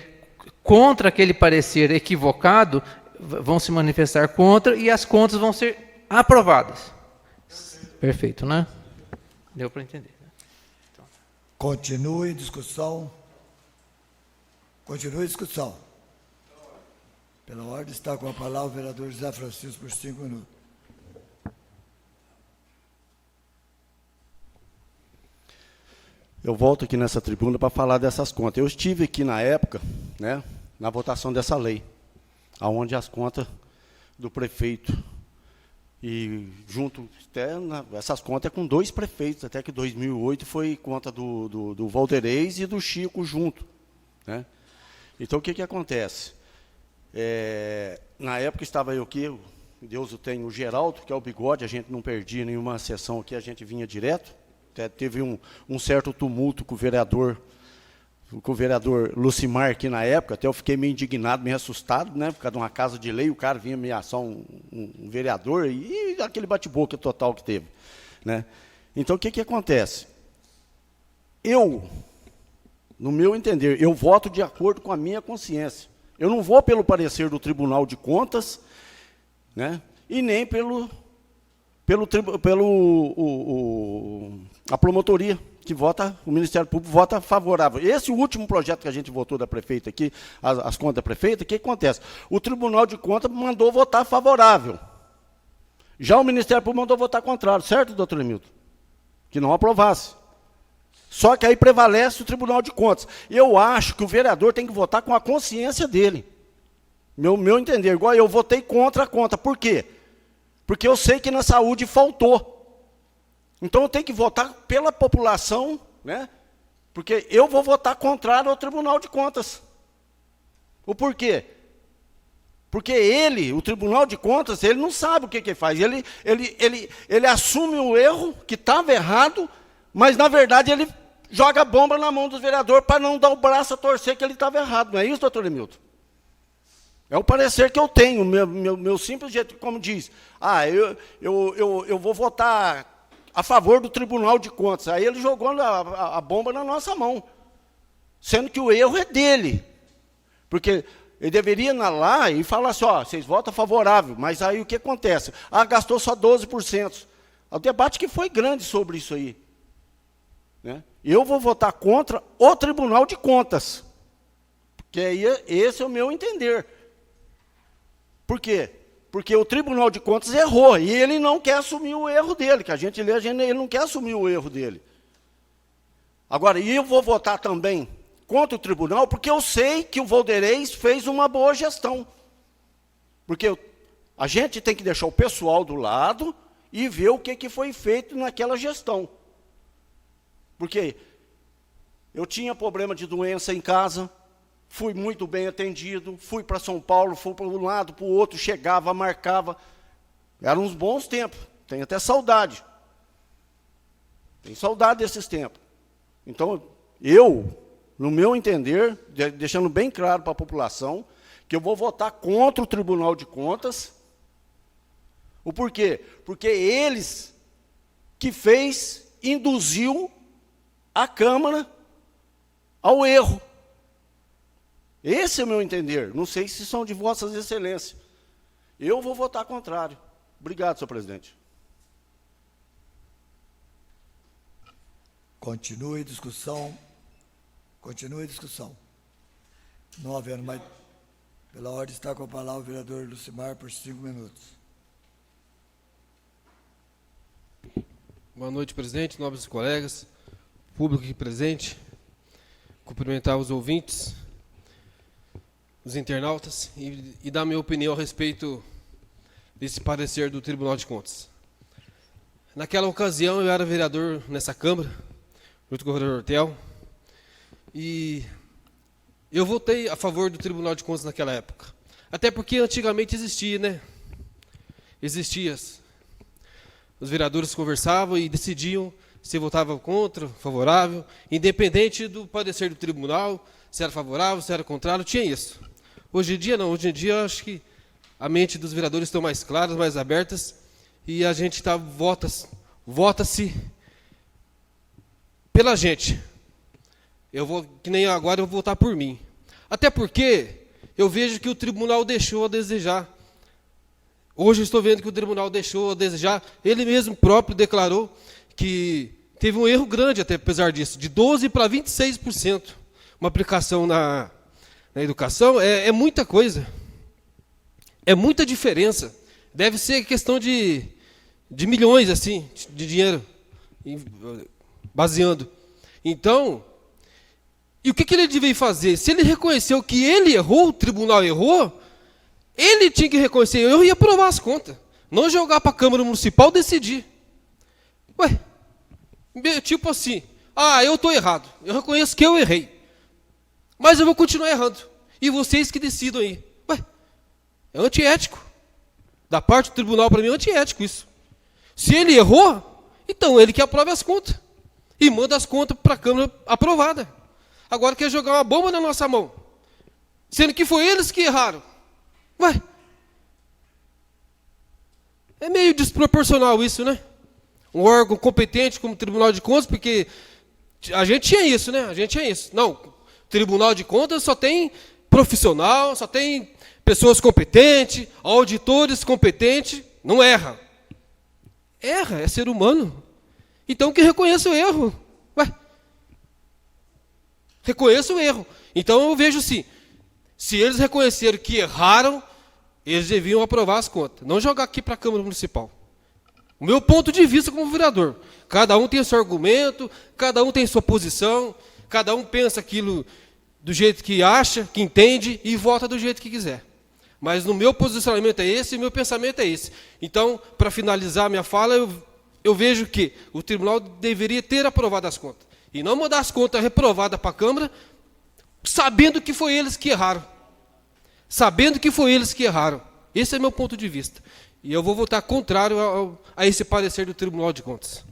Speaker 7: contra aquele parecer equivocado, vão se manifestar contra e as contas vão ser aprovadas. Perfeito, né? Deu para entender. Então.
Speaker 1: Continue discussão. Continue discussão. Pela ordem, está com a palavra o vereador José Francisco por 5 minutos.
Speaker 4: Eu volto aqui nessa tribuna para falar dessas contas. Eu estive aqui na época, né, na votação dessa lei, onde as contas do prefeito, e junto, essas contas é com 2 prefeitos, até que 2008 foi conta do Valderez e do Chico junto, né? Então, o que acontece? Na época estava eu aqui, Deus o tenha, o Geraldo, que é o Bigode, a gente não perdia nenhuma sessão aqui, a gente vinha direto. Até teve um certo tumulto com o vereador Lucimar aqui na época, até eu fiquei meio indignado, meio assustado, né, por causa de uma casa de lei, o cara vinha ameaçar um vereador e aquele bate-boca total que teve, né? Então, o que acontece? No meu entender, eu voto de acordo com a minha consciência. Eu não vou pelo parecer do Tribunal de Contas, né, e nem a promotoria, que vota, o Ministério Público vota favorável. Esse último projeto que a gente votou da prefeita aqui, as contas da prefeita, o que acontece? O Tribunal de Contas mandou votar favorável. Já o Ministério Público mandou votar contrário, certo, doutor Emilton? Que não aprovasse. Só que aí prevalece o Tribunal de Contas. Eu acho que o vereador tem que votar com a consciência dele. Meu entender, igual eu votei contra a conta. Por quê? Porque eu sei que na saúde faltou. Então eu tenho que votar pela população, né? Porque eu vou votar contrário ao Tribunal de Contas. O porquê? Porque ele, o Tribunal de Contas, ele não sabe o que ele faz. Ele assume o erro, que estava errado, mas, na verdade, ele joga a bomba na mão dos vereadores para não dar o braço a torcer que ele estava errado. Não é isso, doutor Emilton? É o parecer que eu tenho, meu simples jeito, como diz. Eu vou votar a favor do Tribunal de Contas. Aí ele jogou a bomba na nossa mão, sendo que o erro é dele. Porque ele deveria ir lá e falar assim, ó, vocês votam favorável, mas aí o que acontece? Gastou só 12%. O debate que foi grande sobre isso aí. Né? Eu vou votar contra o Tribunal de Contas. Porque aí esse é o meu entender. Por quê? Porque o Tribunal de Contas errou, e ele não quer assumir o erro dele, que a gente lê, ele não quer assumir o erro dele. Agora, e eu vou votar também contra o tribunal, porque eu sei que o Valdeirês fez uma boa gestão. Porque a gente tem que deixar o pessoal do lado e ver o que foi feito naquela gestão. Porque eu tinha problema de doença em casa, fui muito bem atendido, fui para São Paulo, fui para um lado, para o outro, chegava, marcava. Eram uns bons tempos, tenho até saudade. Tenho saudade desses tempos. Então, no meu entender, deixando bem claro para a população, que eu vou votar contra o Tribunal de Contas. O porquê? Porque eles que induziu a Câmara ao erro. Esse é o meu entender. Não sei se são de vossas excelências. Eu vou votar contrário. Obrigado, senhor presidente.
Speaker 1: Continue a discussão. Continue a discussão. Não havendo mais... Pela ordem está com a palavra o vereador Lucimar por 5 minutos.
Speaker 8: Boa noite, presidente, nobres colegas, público aqui presente. Cumprimentar os ouvintes, os internautas e dar minha opinião a respeito desse parecer do Tribunal de Contas. Naquela ocasião, eu era vereador nessa Câmara, junto com o vereador Tel, e eu votei a favor do Tribunal de Contas naquela época. Até porque antigamente existia, né? Existia. Os vereadores conversavam e decidiam se votavam contra, favorável, independente do parecer do tribunal, se era favorável, se era contrário, tinha isso. Hoje em dia não, hoje em dia eu acho que a mente dos vereadores estão mais claras, mais abertas, e a gente vota-se pela gente. Que nem agora eu vou votar por mim. Até porque eu vejo que o tribunal deixou a desejar. Hoje eu estou vendo que o tribunal deixou a desejar. Ele mesmo próprio declarou que teve um erro grande, até apesar disso, de 12% para 26%. Uma aplicação na educação é muita coisa. É muita diferença. Deve ser questão de milhões, assim, de dinheiro, baseando. Então, e o que ele devia fazer? Se ele reconheceu que ele errou, o tribunal errou, ele tinha que reconhecer o erro e aprovar as contas. Não jogar para a Câmara Municipal decidir. Ué, tipo assim, eu estou errado, eu reconheço que eu errei, mas eu vou continuar errando, e vocês que decidam aí. Ué, é antiético. Da parte do tribunal, para mim, é antiético isso. Se ele errou, então ele que aprove as contas, e manda as contas para a Câmara aprovada. Agora quer jogar uma bomba na nossa mão, sendo que foi eles que erraram. Ué, é meio desproporcional isso, né? Um órgão competente como o Tribunal de Contas, porque a gente tinha isso, né? A gente tinha isso. Não, o Tribunal de Contas só tem profissional, só tem pessoas competentes, auditores competentes, não erra. Erra, é ser humano. Então que reconheça o erro. Ué, reconheça o erro. Então eu vejo assim, se eles reconheceram que erraram, eles deviam aprovar as contas, não jogar aqui para a Câmara Municipal. O meu ponto de vista como vereador, cada um tem seu argumento, cada um tem sua posição, cada um pensa aquilo do jeito que acha, que entende e vota do jeito que quiser. Mas no meu posicionamento é esse e meu pensamento é esse. Então, para finalizar minha fala, eu vejo que o tribunal deveria ter aprovado as contas. E não mandar as contas reprovadas para a Câmara, sabendo que foi eles que erraram. Sabendo que foi eles que erraram. Esse é meu ponto de vista. E eu vou votar contrário a esse parecer do Tribunal de Contas.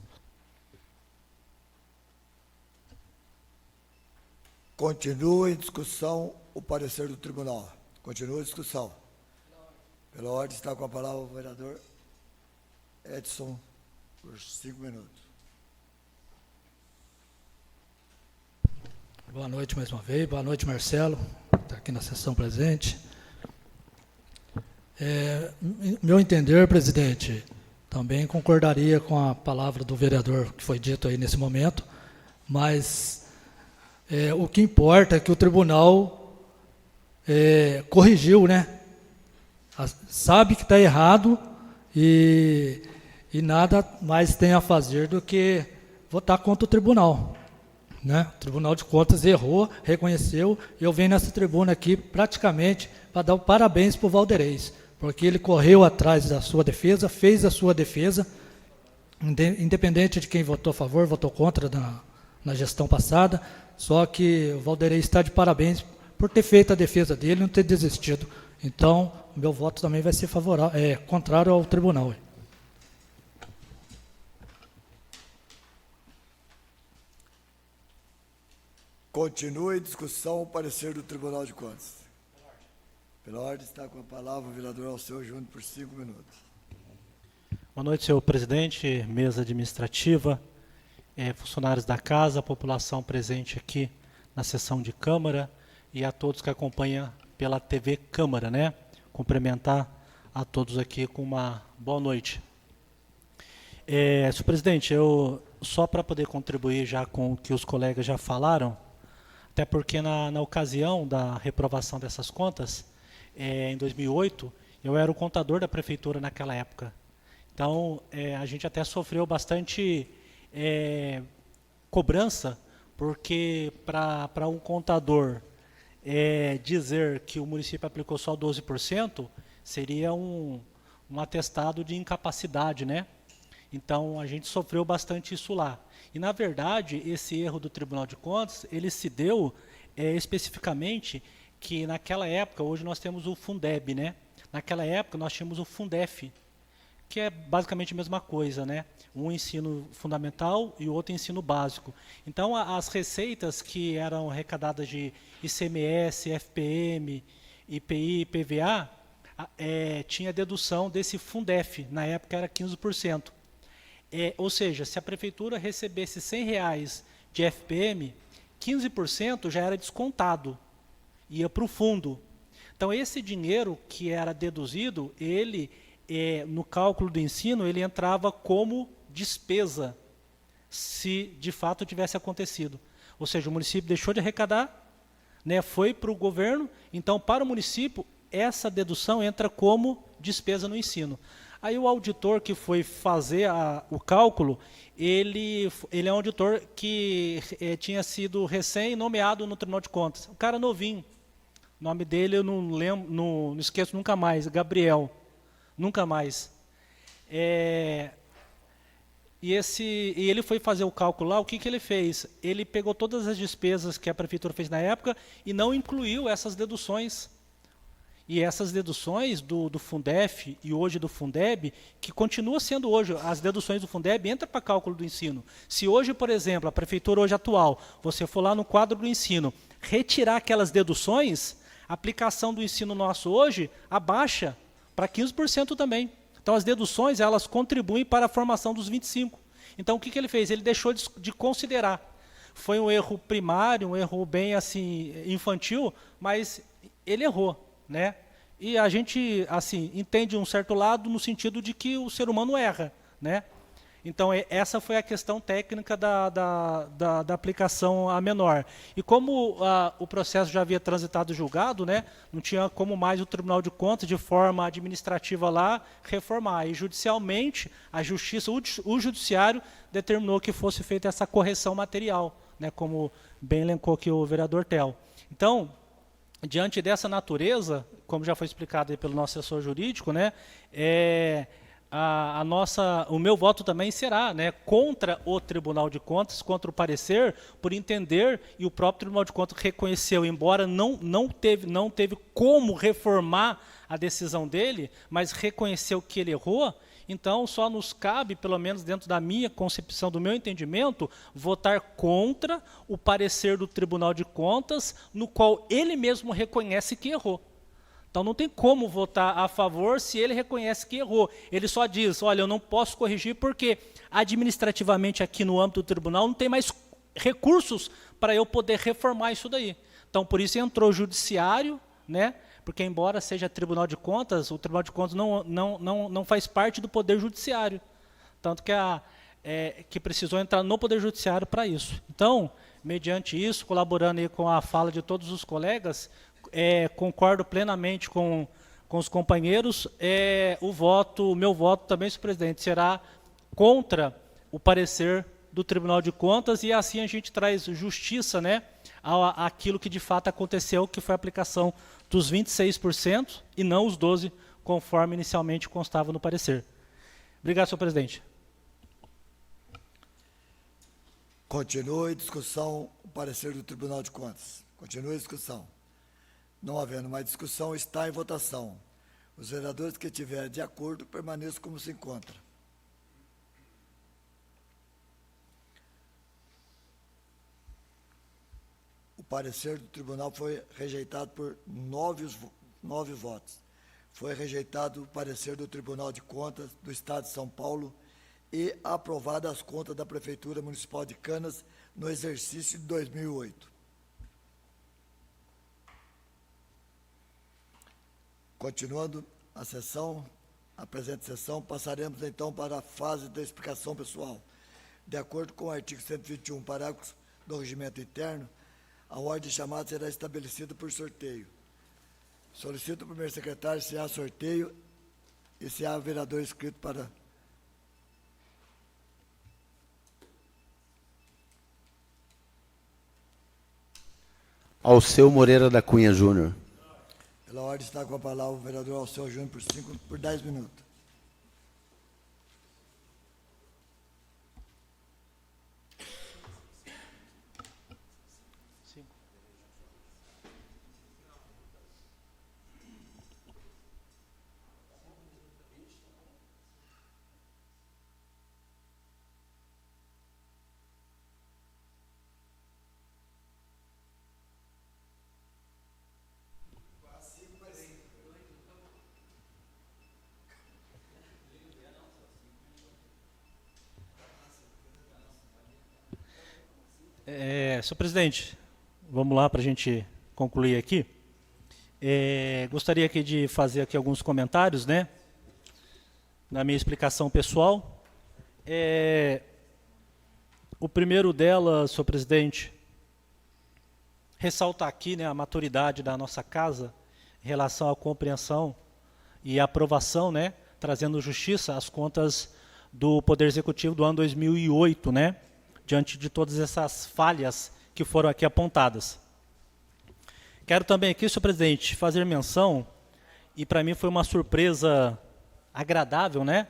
Speaker 1: Continua em discussão o parecer do tribunal. Continua a discussão. Pela ordem, está com a palavra o vereador Edson, por 5 minutos.
Speaker 5: Boa noite mais uma vez. Boa noite, Marcelo, que está aqui na sessão presente. Meu entender, presidente, também concordaria com a palavra do vereador que foi dito aí nesse momento, mas o que importa é que o tribunal corrigiu, né? Sabe que está errado e nada mais tem a fazer do que votar contra o tribunal, né? O Tribunal de Contas errou, reconheceu, e eu venho nessa tribuna aqui praticamente para dar parabéns para o Valderez, porque ele correu atrás da sua defesa, fez a sua defesa, independente de quem votou a favor, votou contra na gestão passada, só que o Valderez está de parabéns por ter feito a defesa dele e não ter desistido. Então, o meu voto também vai ser favorável, contrário ao tribunal.
Speaker 1: Continua em discussão o parecer do Tribunal de Contas. Pela ordem, está com a palavra o vereador Alceu Júnior por 5 minutos.
Speaker 9: Boa noite, senhor presidente, mesa administrativa, funcionários da casa, população presente aqui na sessão de Câmara e a todos que acompanham pela TV Câmara, né? Cumprimentar a todos aqui com uma boa noite. Senhor presidente, só para poder contribuir já com o que os colegas já falaram, até porque na ocasião da reprovação dessas contas, em 2008, eu era o contador da prefeitura naquela época. Então, a gente até sofreu bastante cobrança, porque para um contador dizer que o município aplicou só 12%, seria um atestado de incapacidade, né? Então, a gente sofreu bastante isso lá. E, na verdade, esse erro do Tribunal de Contas, ele se deu especificamente que, naquela época, hoje nós temos o Fundeb, né? Naquela época, nós tínhamos o Fundef, que é basicamente a mesma coisa, né? Um ensino fundamental e o outro ensino básico. Então, as receitas que eram arrecadadas de ICMS, FPM, IPI, IPVA, tinha dedução desse Fundef, na época era 15%. Ou seja, se a prefeitura recebesse R$100 de FPM, 15% já era descontado, ia para o fundo. Então, esse dinheiro que era deduzido, ele, no cálculo do ensino, ele entrava como despesa, se de fato tivesse acontecido. Ou seja, o município deixou de arrecadar, né, foi para o governo, então, para o município, essa dedução entra como despesa no ensino. Aí o auditor que foi fazer o cálculo, ele é um auditor que tinha sido recém-nomeado no Tribunal de Contas. Um cara novinho. O nome dele eu não lembro, não esqueço nunca mais, Gabriel. Nunca mais. E ele foi fazer o cálculo lá, o que ele fez? Ele pegou todas as despesas que a prefeitura fez na época e não incluiu essas deduções. E essas deduções do Fundef e hoje do Fundeb, que continua sendo hoje, as deduções do Fundeb entram para cálculo do ensino. Se hoje, por exemplo, a prefeitura hoje atual, você for lá no quadro do ensino, retirar aquelas deduções, a aplicação do ensino nosso hoje abaixa para 15% também. Então, as deduções, elas contribuem para a formação dos 25%. Então, o que ele fez? Ele deixou de considerar. Foi um erro primário, um erro bem assim infantil, mas ele errou, né? E a gente assim entende um certo lado no sentido de que o ser humano erra, né? Então, essa foi a questão técnica da aplicação a menor. E como o processo já havia transitado julgado, né, não tinha como mais o Tribunal de Contas, de forma administrativa lá, reformar. E judicialmente, a Justiça, o Judiciário, determinou que fosse feita essa correção material, né, como bem elencou aqui o vereador Tel. Então, diante dessa natureza, como já foi explicado aí pelo nosso assessor jurídico, né, o meu voto também será, né, contra o Tribunal de Contas, contra o parecer, por entender, e o próprio Tribunal de Contas reconheceu, embora não teve como reformar a decisão dele, mas reconheceu que ele errou. Então, só nos cabe, pelo menos dentro da minha concepção, do meu entendimento, votar contra o parecer do Tribunal de Contas, no qual ele mesmo reconhece que errou. Então, não tem como votar a favor se ele reconhece que errou. Ele só diz, olha, eu não posso corrigir porque administrativamente aqui no âmbito do tribunal não tem mais recursos para eu poder reformar isso daí. Então, por isso entrou o judiciário, né? Porque, embora seja Tribunal de Contas, o Tribunal de Contas não faz parte do Poder Judiciário. Tanto que precisou entrar no Poder Judiciário para isso. Então, mediante isso, colaborando aí com a fala de todos os colegas, concordo plenamente com os companheiros. O meu voto também, senhor presidente, será contra o parecer do Tribunal de Contas, e assim a gente traz justiça, né, àquilo que de fato aconteceu, que foi a aplicação dos 26% e não os 12%, conforme inicialmente constava no parecer. Obrigado, senhor presidente.
Speaker 1: Continue discussão, o parecer do Tribunal de Contas. Continue a discussão. Não havendo mais discussão, está em votação. Os vereadores que estiverem de acordo, permaneçam como se encontra. O parecer do tribunal foi rejeitado por 9 votos. Foi rejeitado o parecer do Tribunal de Contas do Estado de São Paulo e aprovada as contas da Prefeitura Municipal de Canas no exercício de 2008. Continuando a sessão, a presente sessão, passaremos então para a fase da explicação pessoal. De acordo com o artigo 121, parágrafo do Regimento Interno, a ordem de chamada será estabelecida por sorteio. Solicito ao primeiro secretário se há sorteio e se há vereador inscrito para...
Speaker 2: Alceu Moreira da Cunha Júnior.
Speaker 1: Pela ordem está com a palavra o vereador Alceu Júnior por 10 minutos.
Speaker 9: Senhor presidente, vamos lá para a gente concluir aqui. Gostaria aqui de fazer aqui alguns comentários, né, na minha explicação pessoal. O primeiro dela, senhor presidente, ressaltar aqui, né, a maturidade da nossa casa em relação à compreensão e aprovação, né, trazendo justiça às contas do Poder Executivo do ano 2008, né, diante de todas essas falhas que foram aqui apontadas. Quero também aqui, senhor presidente, fazer menção, e para mim foi uma surpresa agradável, né?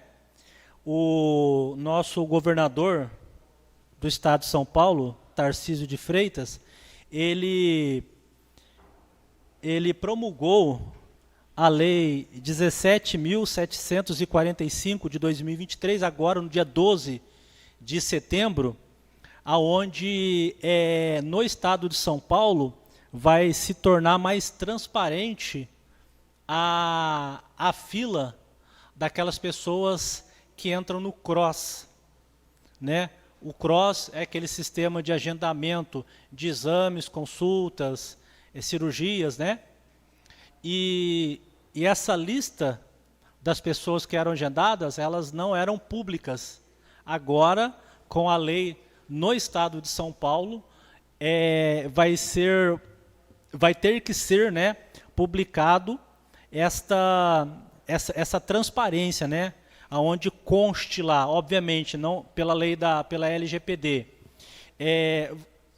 Speaker 9: O nosso governador do estado de São Paulo, Tarcísio de Freitas, ele promulgou a lei 17.745 de 2023, agora no dia 12 de setembro, aonde no estado de São Paulo vai se tornar mais transparente a fila daquelas pessoas que entram no CROSS, né? O CROSS é aquele sistema de agendamento de exames, consultas, cirurgias, né? E essa lista das pessoas que eram agendadas, elas não eram públicas. Agora, com a lei no estado de São Paulo, vai ter que ser, né, publicado essa transparência, né, aonde conste lá, obviamente, não pela lei pela LGPD,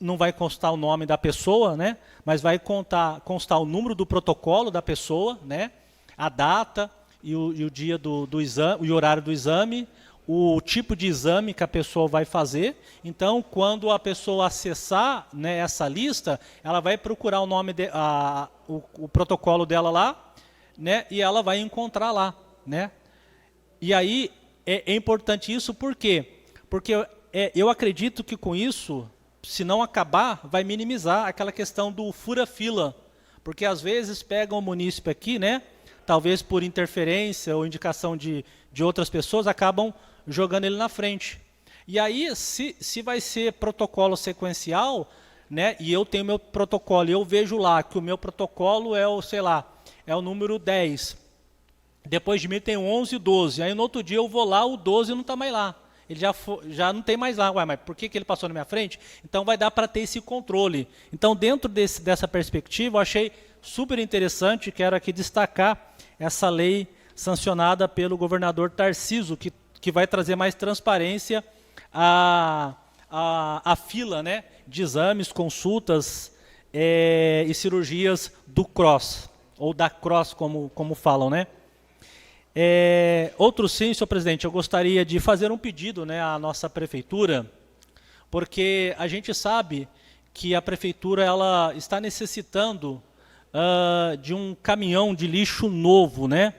Speaker 9: não vai constar o nome da pessoa, né? Mas vai constar o número do protocolo da pessoa, né? A data e o dia do exame, e o horário do exame, o tipo de exame que a pessoa vai fazer. Então, quando a pessoa acessar, né, essa lista, ela vai procurar o nome o protocolo dela lá, né? E ela vai encontrar lá, né? E aí é importante isso, por quê? Porque eu acredito que com isso, se não acabar, vai minimizar aquela questão do fura-fila. Porque às vezes pegam o munícipe aqui, né? Talvez por interferência ou indicação de outras pessoas, acabam jogando ele na frente. E aí, se vai ser protocolo sequencial, né? E eu tenho meu protocolo, e eu vejo lá que o meu protocolo é o, sei lá, é o número 10. Depois de mim tem o 11 e o 12. Aí no outro dia eu vou lá, o 12 não está mais lá. Ele já não tem mais lá. Ué, mas por que ele passou na minha frente? Então vai dar para ter esse controle. Então, dentro dessa perspectiva, eu achei super interessante, quero aqui destacar essa lei sancionada pelo governador Tarcísio, que vai trazer mais transparência à fila, né, de exames, consultas e cirurgias do CROSS, ou da CROSS, como falam, né? Outro sim, senhor presidente, eu gostaria de fazer um pedido, né, à nossa prefeitura, porque a gente sabe que a prefeitura ela está necessitando de um caminhão de lixo novo, né?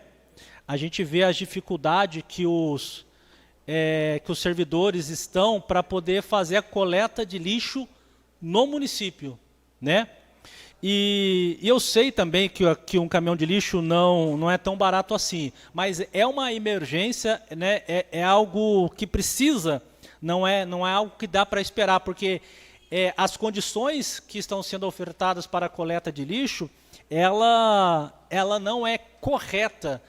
Speaker 9: A gente vê as dificuldades que os servidores estão para poder fazer a coleta de lixo no município, né? E eu sei também que um caminhão de lixo não é tão barato assim, mas é uma emergência, né? É algo que precisa, não é algo que dá para esperar, porque as condições que estão sendo ofertadas para a coleta de lixo, ela não é correta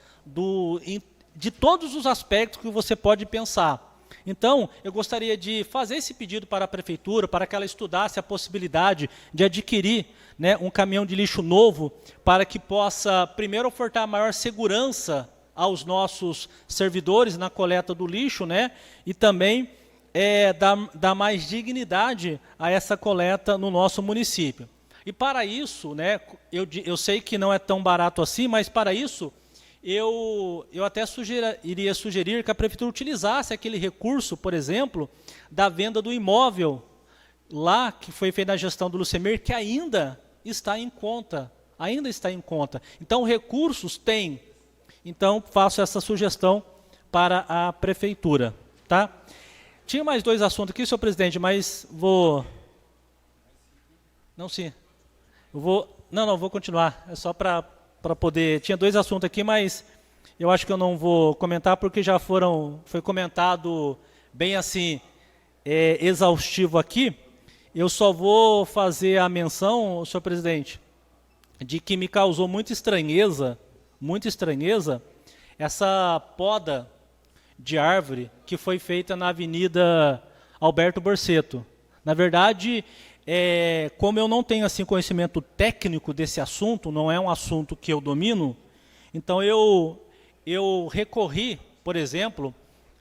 Speaker 9: de todos os aspectos que você pode pensar. Então, eu gostaria de fazer esse pedido para a prefeitura, para que ela estudasse a possibilidade de adquirir, né, um caminhão de lixo novo, para que possa, primeiro, ofertar maior segurança aos nossos servidores na coleta do lixo, né, e também dar mais dignidade a essa coleta no nosso município. E para isso, né, eu sei que não é tão barato assim, mas para isso, eu até iria sugerir que a prefeitura utilizasse aquele recurso, por exemplo, da venda do imóvel lá, que foi feita na gestão do Lucemir, que ainda está em conta. Então, recursos tem. Então, faço essa sugestão para a prefeitura. Tá? Tinha mais 2 assuntos aqui, senhor presidente, mas vou... Não, sim. Não, vou continuar. É só para poder... Tinha 2 assuntos aqui, mas eu acho que eu não vou comentar, porque já foi comentado bem assim, exaustivo aqui. Eu só vou fazer a menção, senhor presidente, de que me causou muita estranheza, essa poda de árvore que foi feita na Avenida Alberto Borseto. Na verdade, como eu não tenho assim conhecimento técnico desse assunto, não é um assunto que eu domino, então eu recorri, por exemplo,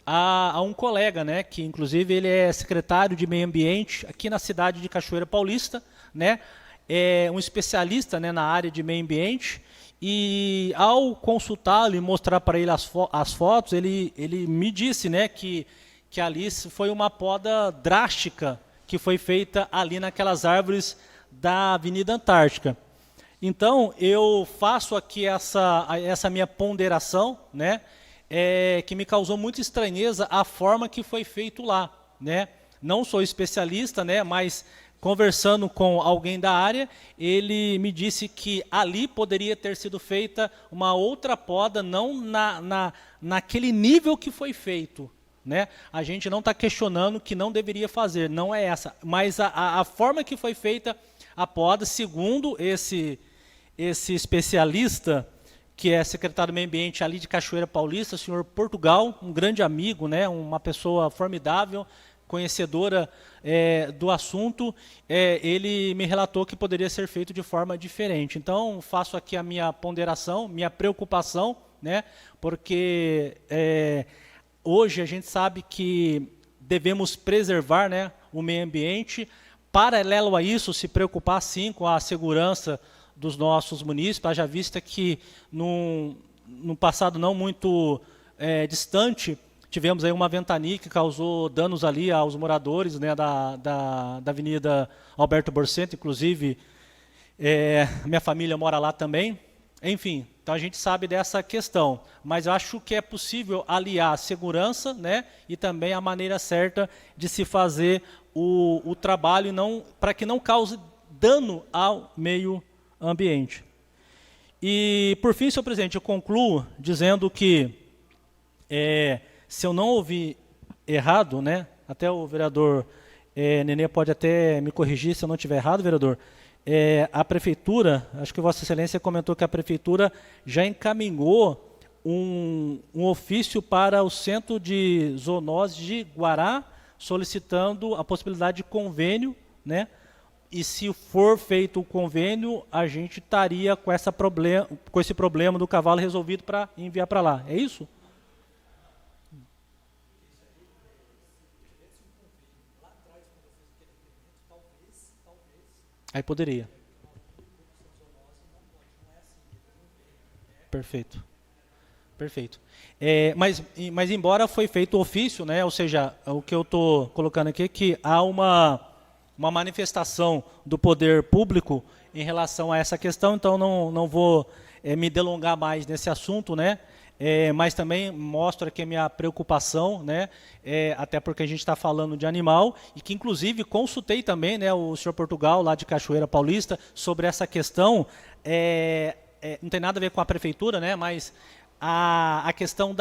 Speaker 9: a um colega, né, que inclusive ele é secretário de Meio Ambiente aqui na cidade de Cachoeira Paulista, né, é um especialista, né, na área de meio ambiente, e ao consultá-lo e mostrar para ele as fotos, ele me disse, né, que ali foi uma poda drástica que foi feita ali naquelas árvores da Avenida Antártica. Então, eu faço aqui essa minha ponderação, né, que me causou muita estranheza a forma que foi feito lá, né. Não sou especialista, né, mas conversando com alguém da área, ele me disse que ali poderia ter sido feita uma outra poda, não naquele nível que foi feito, né? A gente não está questionando que não deveria fazer, não é essa, mas a forma que foi feita a poda, segundo esse especialista, que é secretário do Meio Ambiente ali de Cachoeira Paulista, o senhor Portugal, um grande amigo, né? Uma pessoa formidável, conhecedora do assunto, ele me relatou que poderia ser feito de forma diferente. Então, faço aqui a minha ponderação, minha preocupação, né, porque hoje a gente sabe que devemos preservar, né, o meio ambiente paralelo a isso, se preocupar sim com a segurança dos nossos munícipes, haja vista que num passado não muito distante, tivemos aí uma ventania que causou danos ali aos moradores, né, da Avenida Alberto Borcento, inclusive minha família mora lá também. Enfim, então a gente sabe dessa questão, mas eu acho que é possível aliar a segurança, né, e também a maneira certa de se fazer o trabalho, para que não cause dano ao meio ambiente. E, por fim, senhor presidente, eu concluo dizendo que, se eu não ouvi errado, né, até o vereador Nenê pode até me corrigir se eu não estiver errado, vereador, a prefeitura, acho que Vossa Excelência comentou que a prefeitura já encaminhou um ofício para o Centro de Zoonose de Guará, solicitando a possibilidade de convênio, né? E se for feito o convênio, a gente estaria com esse problema do cavalo resolvido para enviar para lá. É isso? Aí poderia. Perfeito. Perfeito. Mas embora foi feito o ofício, né, ou seja, o que eu estou colocando aqui é que há uma manifestação do poder público em relação a essa questão, então não vou me delongar mais nesse assunto, né, mas também mostra aqui a minha preocupação, né, até porque a gente está falando de animal, e que inclusive consultei também, né, o senhor Portugal, lá de Cachoeira Paulista, sobre essa questão, não tem nada a ver com a prefeitura, né, mas a questão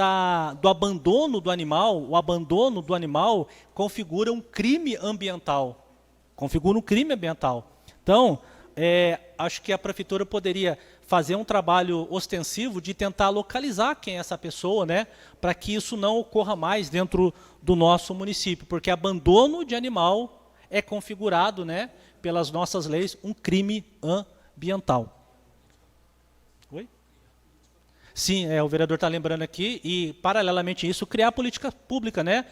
Speaker 9: do abandono do animal, o abandono do animal configura um crime ambiental. Então, acho que a prefeitura poderia fazer um trabalho ostensivo de tentar localizar quem é essa pessoa, né, para que isso não ocorra mais dentro do nosso município, porque abandono de animal é configurado, né, pelas nossas leis, um crime ambiental. Oi? Sim, o vereador está lembrando aqui, e paralelamente a isso, criar política pública, né?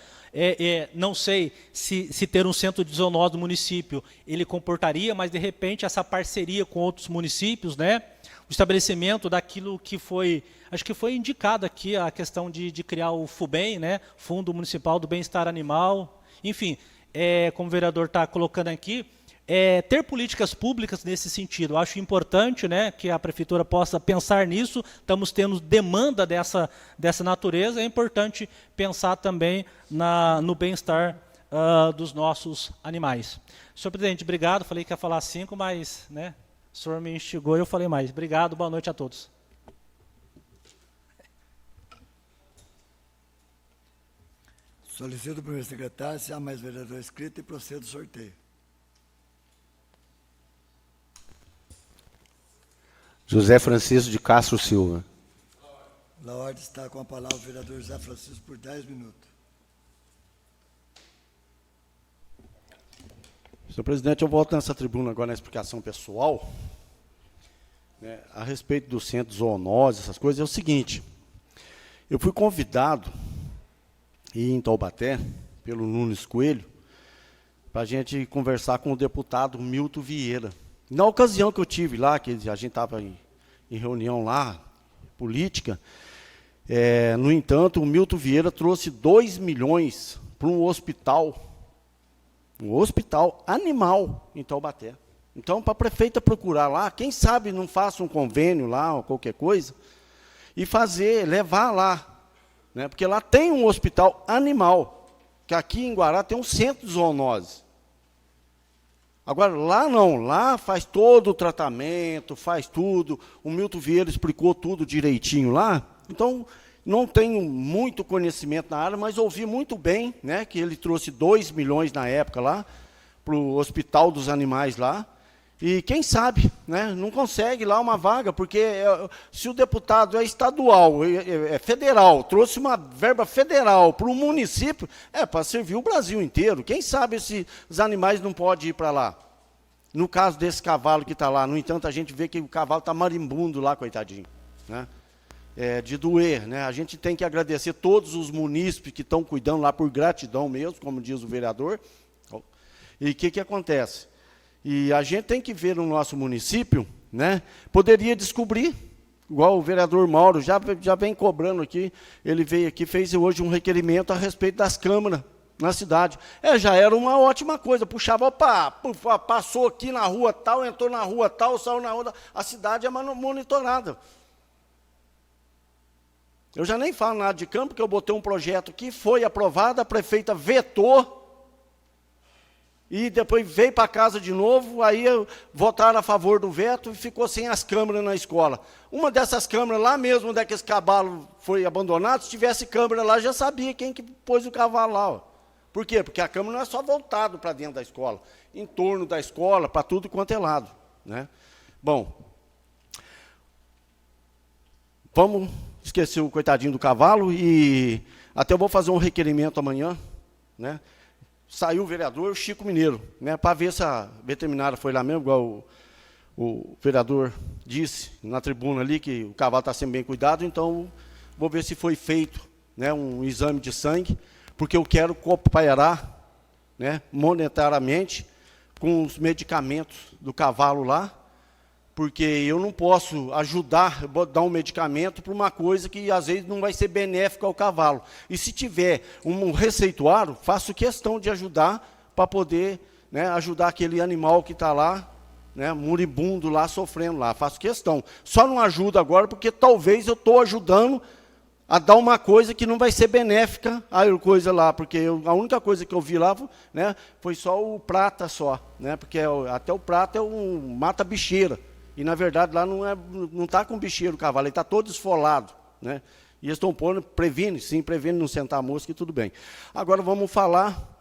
Speaker 9: Não sei se ter um centro de zoonose no município ele comportaria, mas de repente essa parceria com outros municípios, né? O estabelecimento daquilo que foi, acho que foi indicado aqui, a questão de criar o FUBEM, né? Fundo Municipal do Bem-Estar Animal, enfim, como o vereador está colocando aqui, ter políticas públicas nesse sentido. Eu acho importante, né, que a prefeitura possa pensar nisso, estamos tendo demanda dessa natureza, é importante pensar também no bem-estar dos nossos animais. Senhor presidente, obrigado, falei que ia falar 5, mas, né, o senhor me instigou e eu falei mais. Obrigado, boa noite a todos.
Speaker 1: Solicito o primeiro secretário, se há mais vereador inscrito, e procedo o sorteio.
Speaker 2: José Francisco de Castro Silva.
Speaker 1: Na ordem está com a palavra o vereador José Francisco por 10 minutos.
Speaker 4: Senhor presidente, eu volto nessa tribuna agora na explicação pessoal, né, a respeito do centro de zoonose, essas coisas. É o seguinte, eu fui convidado em Taubaté, pelo Nunes Coelho, para a gente conversar com o deputado Milton Vieira. Na ocasião que eu tive lá, que a gente estava em reunião lá, política, no entanto, o Milton Vieira trouxe 2 milhões para um hospital animal em Taubaté. Então, para a prefeita procurar lá, quem sabe não faça um convênio lá, ou qualquer coisa, e levar lá, né? Porque lá tem um hospital animal, que aqui em Guará tem um centro de zoonose. Agora, lá não, lá faz todo o tratamento, faz tudo, o Milton Vieira explicou tudo direitinho lá, então não tenho muito conhecimento na área, mas ouvi muito bem, né, que ele trouxe 2 milhões na época lá, para o Hospital dos Animais lá, e quem sabe, né, não consegue lá uma vaga, porque se o deputado é estadual, é federal, trouxe uma verba federal para o município, para servir o Brasil inteiro. Quem sabe os animais não podem ir para lá? No caso desse cavalo que está lá, no entanto, a gente vê que o cavalo está marimbundo lá, coitadinho, né? De doer, né? A gente tem que agradecer todos os munícipes que estão cuidando lá por gratidão mesmo, como diz o vereador. E o que acontece? E a gente tem que ver no nosso município, né, poderia descobrir, igual o vereador Mauro já vem cobrando aqui, ele veio aqui, fez hoje um requerimento a respeito das câmaras na cidade. Já era uma ótima coisa, puxava, opa, passou aqui na rua tal, entrou na rua tal, saiu na rua, a cidade é monitorada. Eu já nem falo nada de câmara, porque eu botei um projeto que foi aprovado, a prefeita vetou, e depois veio para casa de novo, aí votaram a favor do veto e ficou sem as câmeras na escola. Uma dessas câmeras lá mesmo, onde é que esse cavalo foi abandonado, se tivesse câmera lá, já sabia quem que pôs o cavalo lá. Ó. Por quê? Porque a câmera não é só voltado para dentro da escola, em torno da escola, para tudo quanto é lado. Né? Bom, vamos esquecer o coitadinho do cavalo e até eu vou fazer um requerimento amanhã, né? Saiu o vereador Chico Mineiro, né, para ver se a veterinária foi lá mesmo, igual o vereador disse na tribuna ali, que o cavalo está sendo bem cuidado, então vou ver se foi feito, né, um exame de sangue, porque eu quero cooperar, né, monetariamente com os medicamentos do cavalo lá, porque eu não posso ajudar, dar um medicamento para uma coisa que às vezes não vai ser benéfica ao cavalo. E se tiver um receituário, faço questão de ajudar para poder, né, ajudar aquele animal que está lá, né, moribundo lá, sofrendo lá. Faço questão. Só não ajudo agora porque talvez eu estou ajudando a dar uma coisa que não vai ser benéfica a coisa lá, porque a única coisa que eu vi lá, né, foi só o prata só, né, porque até o prata é um mata-bicheira. E, na verdade, lá não está com bicheiro o cavalo, ele está todo esfolado. Né? E eles estão pondo, previne não sentar a mosca e tudo bem. Agora vamos falar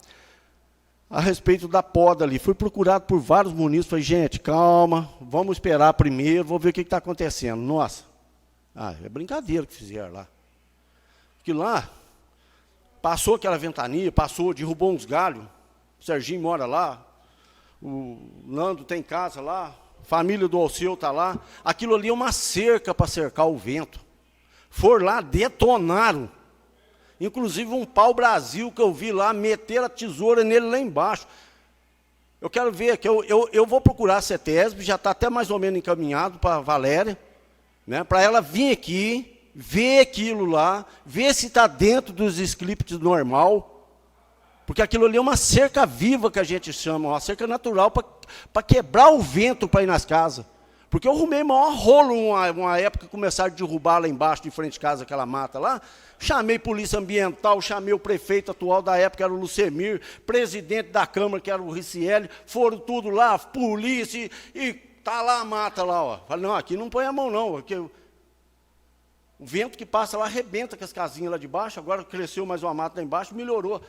Speaker 4: a respeito da poda ali. Fui procurado por vários munícipes, falei, gente, calma, vamos esperar primeiro, vou ver o que está acontecendo. Nossa, é brincadeira que fizeram lá. Porque lá, passou aquela ventania, derrubou uns galhos, o Serginho mora lá, o Nando tem casa lá, família do Alceu está lá, aquilo ali é uma cerca para cercar o vento. Foram lá, detonaram. Inclusive um pau-brasil que eu vi lá, meteram a tesoura nele lá embaixo. Eu quero ver, que eu vou procurar a CETESB, já está até mais ou menos encaminhado para a Valéria, né, para ela vir aqui, ver aquilo lá, ver se está dentro dos scripts normal, porque aquilo ali é uma cerca viva que a gente chama, uma cerca natural para quebrar o vento para ir nas casas. Porque eu arrumei maior rolo uma época que começaram a derrubar lá embaixo, de frente de casa, aquela mata lá. Chamei polícia ambiental, chamei o prefeito atual da época, que era o Lucemir, presidente da Câmara, que era o Ricieli, foram tudo lá, polícia, e tá lá a mata lá. Ó. Falei, não, aqui não põe a mão não, porque o vento que passa lá arrebenta com as casinhas lá de baixo, agora cresceu mais uma mata lá embaixo, melhorou.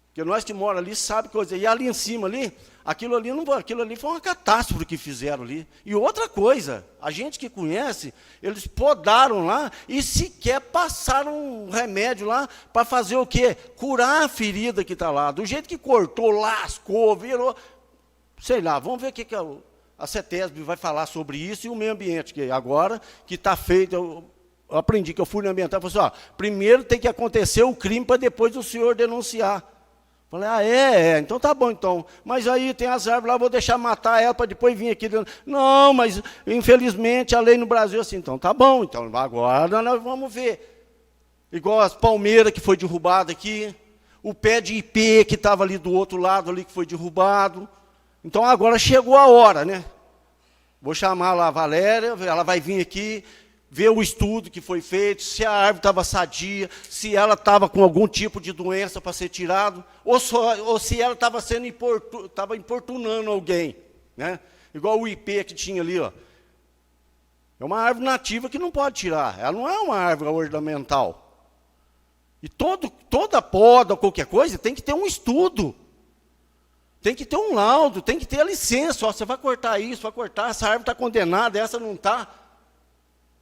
Speaker 4: Porque nós que moramos ali sabe coisa. E ali em cima ali, aquilo ali foi uma catástrofe que fizeram ali. E outra coisa, a gente que conhece, eles podaram lá e sequer passaram um remédio lá para fazer o quê? Curar a ferida que está lá. Do jeito que cortou, lascou, virou. Sei lá, vamos ver o que a CETESB vai falar sobre isso e o meio ambiente, que agora que está feito. Eu aprendi que eu fui no ambiental e falei assim, primeiro tem que acontecer o crime para depois o senhor denunciar. Falei, então tá bom então. Mas aí tem as árvores lá, vou deixar matar ela para depois vir aqui. Não, mas infelizmente a lei no Brasil é assim. Então tá bom, então agora nós vamos ver. Igual as palmeiras que foi derrubada aqui, o pé de ipê que estava ali do outro lado ali que foi derrubado. Então agora chegou a hora, né? Vou chamar lá a Valéria, ela vai vir aqui, ver o estudo que foi feito, se a árvore estava sadia, se ela estava com algum tipo de doença para ser tirado, ou se ela estava importunando alguém, né? Igual o ipê que tinha ali, ó. É uma árvore nativa que não pode tirar, ela não é uma árvore ornamental. E toda poda, qualquer coisa, tem que ter um estudo, tem que ter um laudo, tem que ter a licença, ó, você vai cortar isso, vai cortar, essa árvore está condenada, essa não está.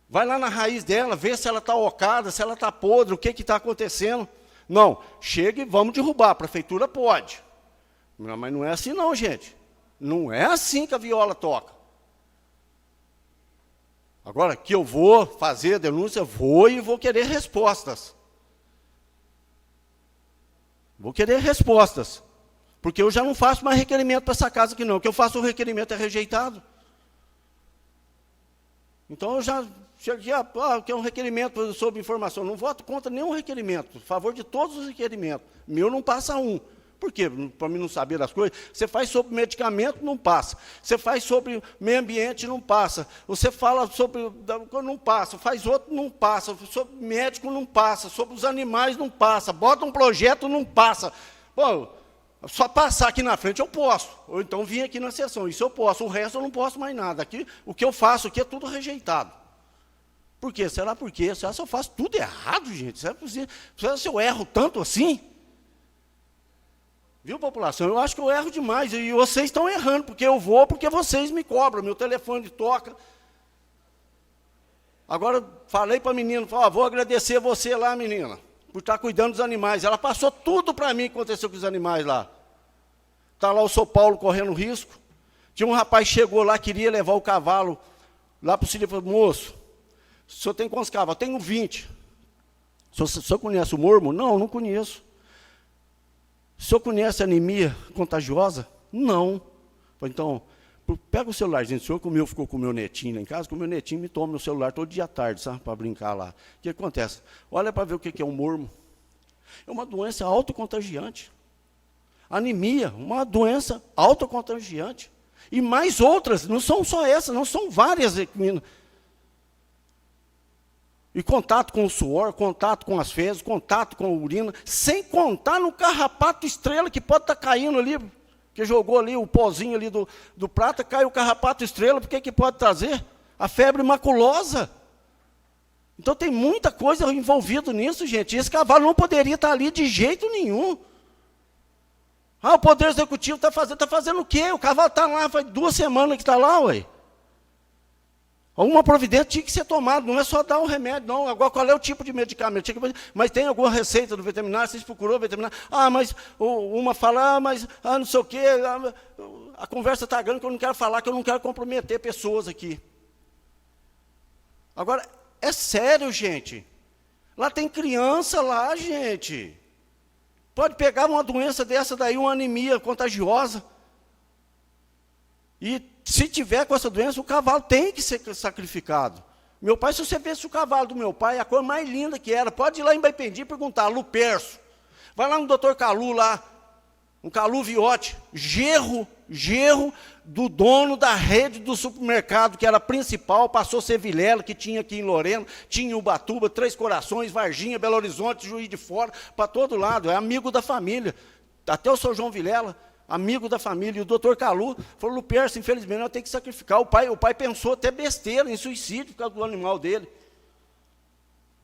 Speaker 4: Vai lá na raiz dela, vê se ela está ocada, se ela está podre, o que está acontecendo. Não, chega e vamos derrubar, a prefeitura pode. Não, mas não é assim não, gente. Não é assim que a viola toca. Agora, que eu vou fazer a denúncia, vou e vou querer respostas. Vou querer respostas. Porque eu já não faço mais requerimento para essa casa aqui, não. O que eu faço, o requerimento é rejeitado. Então, eu já cheguei a... que é um requerimento sobre informação. Não voto contra nenhum requerimento. A favor de todos os requerimentos. Meu não passa um. Por quê? Para mim não saber das coisas. Você faz sobre medicamento, não passa. Você faz sobre meio ambiente, não passa. Você fala sobre... não passa. Faz outro, não passa. Sobre médico, não passa. Sobre os animais, não passa. Bota um projeto, não passa. Pô, só passar aqui na frente eu posso. Ou então vir aqui na sessão. Isso eu posso. O resto eu não posso mais nada. Aqui, o que eu faço aqui é tudo rejeitado. Por quê? Será por quê? Será se eu faço tudo errado, gente? Será se eu erro tanto assim? Viu, população? Eu acho que eu erro demais. E vocês estão errando, porque eu vou, porque vocês me cobram. Meu telefone toca. Agora, falei para a menina, vou agradecer você lá, menina, por estar cuidando dos animais. Ela passou tudo para mim que aconteceu com os animais lá. Está lá o São Paulo correndo risco. Tinha um rapaz que chegou lá, queria levar o cavalo lá para o sítio. Falou, moço, o senhor tem quantos cavalos? Eu tenho 20. O senhor conhece o mormo? Não, não conheço. O senhor conhece anemia contagiosa? Não. Falei, então, pega o celularzinho do senhor, que o meu ficou com o meu netinho lá em casa, que o meu netinho me toma meu celular todo dia à tarde, sabe, para brincar lá. O que acontece? Olha para ver o que é um mormo. É uma doença autocontagiante. Anemia, uma doença autocontagiante. E mais outras, não são só essas, não são várias. E contato com o suor, contato com as fezes, contato com a urina, sem contar no carrapato estrela que pode estar caindo ali, que jogou ali o pozinho ali do prata, cai o carrapato estrela, por que pode trazer? A febre maculosa. Então tem muita coisa envolvida nisso, gente. E esse cavalo não poderia estar ali de jeito nenhum. O Poder Executivo está fazendo o quê? O cavalo está lá, faz 2 semanas que está lá, ué. Alguma providência tinha que ser tomada, não é só dar um remédio, não. Agora, qual é o tipo de medicamento? Mas tem alguma receita do veterinário? Vocês procurou o veterinário? Mas uma fala, não sei o quê. A conversa está grande que eu não quero falar, que eu não quero comprometer pessoas aqui. Agora, é sério, gente. Lá tem criança lá, gente. Pode pegar uma doença dessa daí, uma anemia contagiosa. E se tiver com essa doença, o cavalo tem que ser sacrificado. Meu pai, se você visse o cavalo do meu pai, a cor mais linda que era, pode ir lá em Baipendi e perguntar, Lupercio. Vai lá no Dr. Calu lá, um Calu Viotti, gerro do dono da rede do supermercado, que era a principal, passou a ser Vilela, que tinha aqui em Lorena, tinha em Ubatuba, Três Corações, Varginha, Belo Horizonte, Juiz de Fora, para todo lado, é amigo da família. Até o Sr. João Vilela, amigo da família, e o doutor Calu falou, Lupercio, infelizmente, nós temos que sacrificar. O pai pensou até besteira em suicídio por causa do animal dele.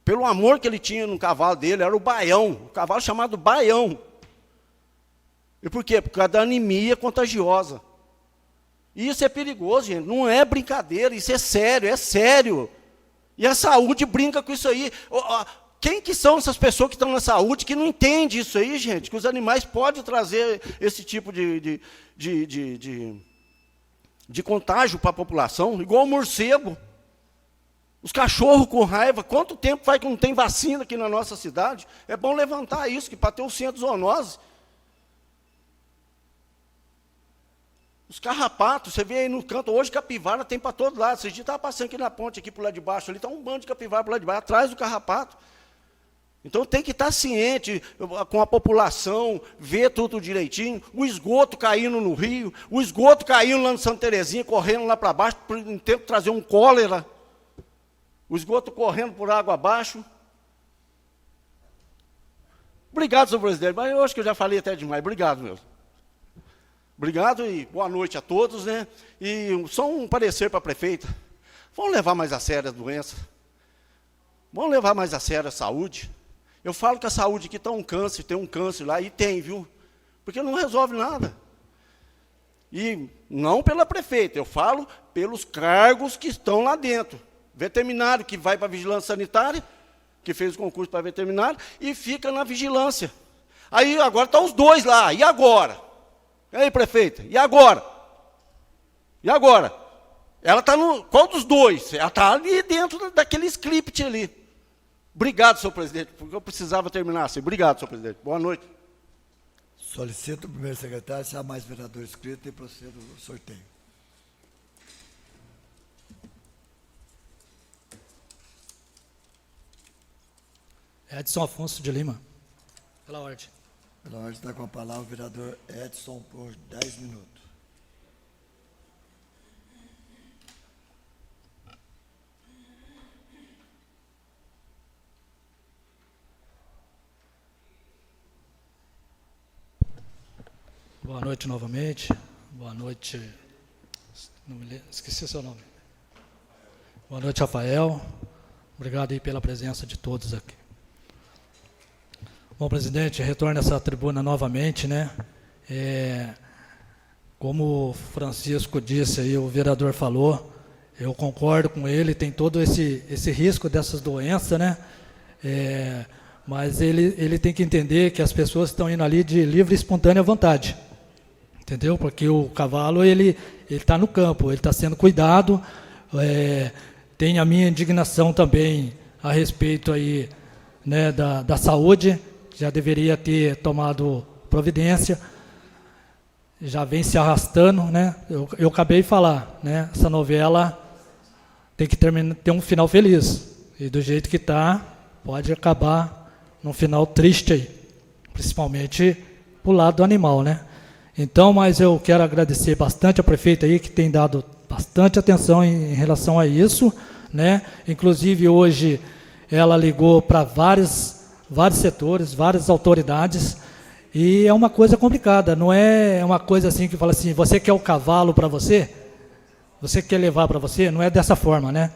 Speaker 4: Pelo amor que ele tinha no cavalo dele, era o Baião, o cavalo chamado Baião. E por quê? Por causa da anemia contagiosa. E isso é perigoso, gente, não é brincadeira, isso é sério, é sério. E a saúde brinca com isso aí. Quem que são essas pessoas que estão na saúde que não entendem isso aí, gente? Que os animais podem trazer esse tipo de contágio para a população, igual o morcego. Os cachorros com raiva. Quanto tempo faz que não tem vacina aqui na nossa cidade? É bom levantar isso, que para ter o centro de zoonose. Os carrapatos, você vê aí no canto, hoje capivara tem para todo lado. Esses dias estava passando aqui na ponte, aqui por lá de baixo, ali está um bando de capivara por lá de baixo, atrás do carrapato. Então tem que estar ciente com a população, ver tudo direitinho. O esgoto caindo no rio, o esgoto caindo lá no Santa Terezinha, correndo lá para baixo, por um tempo trazer um cólera. O esgoto correndo por água abaixo. Obrigado, senhor presidente, mas eu acho que eu já falei até demais. Obrigado, meu. Obrigado e boa noite a todos, né? E só um parecer para a prefeita. Vamos levar mais a sério as doenças. Vamos levar mais a sério a saúde. Eu falo que a saúde aqui está tem um câncer lá, e tem, viu? Porque não resolve nada. E não pela prefeita, eu falo pelos cargos que estão lá dentro. Veterinário que vai para a vigilância sanitária, que fez o concurso para veterinário, e fica na vigilância. Aí agora estão os dois lá, e agora? E aí, prefeita, e agora? E agora? Ela está no... Qual dos dois? Ela está ali dentro daquele script ali. Obrigado, senhor presidente, porque eu precisava terminar assim. Obrigado, senhor presidente. Boa noite.
Speaker 1: Solicito o primeiro secretário, se há mais vereador inscrito, e procedo o sorteio.
Speaker 5: Edson Afonso de Lima. Pela ordem.
Speaker 1: Pela ordem, está com a palavra o vereador Edson por 10 minutos.
Speaker 5: Boa noite novamente. Boa noite. Esqueci seu nome. Boa noite, Rafael. Obrigado aí pela presença de todos aqui. Bom, presidente, retorno a essa tribuna novamente, né? Como o Francisco disse aí, o vereador falou, eu concordo com ele, tem todo esse risco dessas doenças, né? Mas ele tem que entender que as pessoas estão indo ali de livre e espontânea vontade. Entendeu? Porque o cavalo, ele está no campo, ele está sendo cuidado. Tem a minha indignação também a respeito aí, né, da saúde, já deveria ter tomado providência, já vem se arrastando, né? Eu acabei de falar, né? Essa novela tem que ter um final feliz, e do jeito que está, pode acabar num final triste aí, principalmente pro lado do animal, né? Então, mas eu quero agradecer bastante a prefeita aí, que tem dado bastante atenção em relação a isso, né? Inclusive, hoje, ela ligou para vários setores, várias autoridades, e é uma coisa complicada, não é uma coisa assim que fala assim, você quer o cavalo para você? Você quer levar para você? Não é dessa forma, né?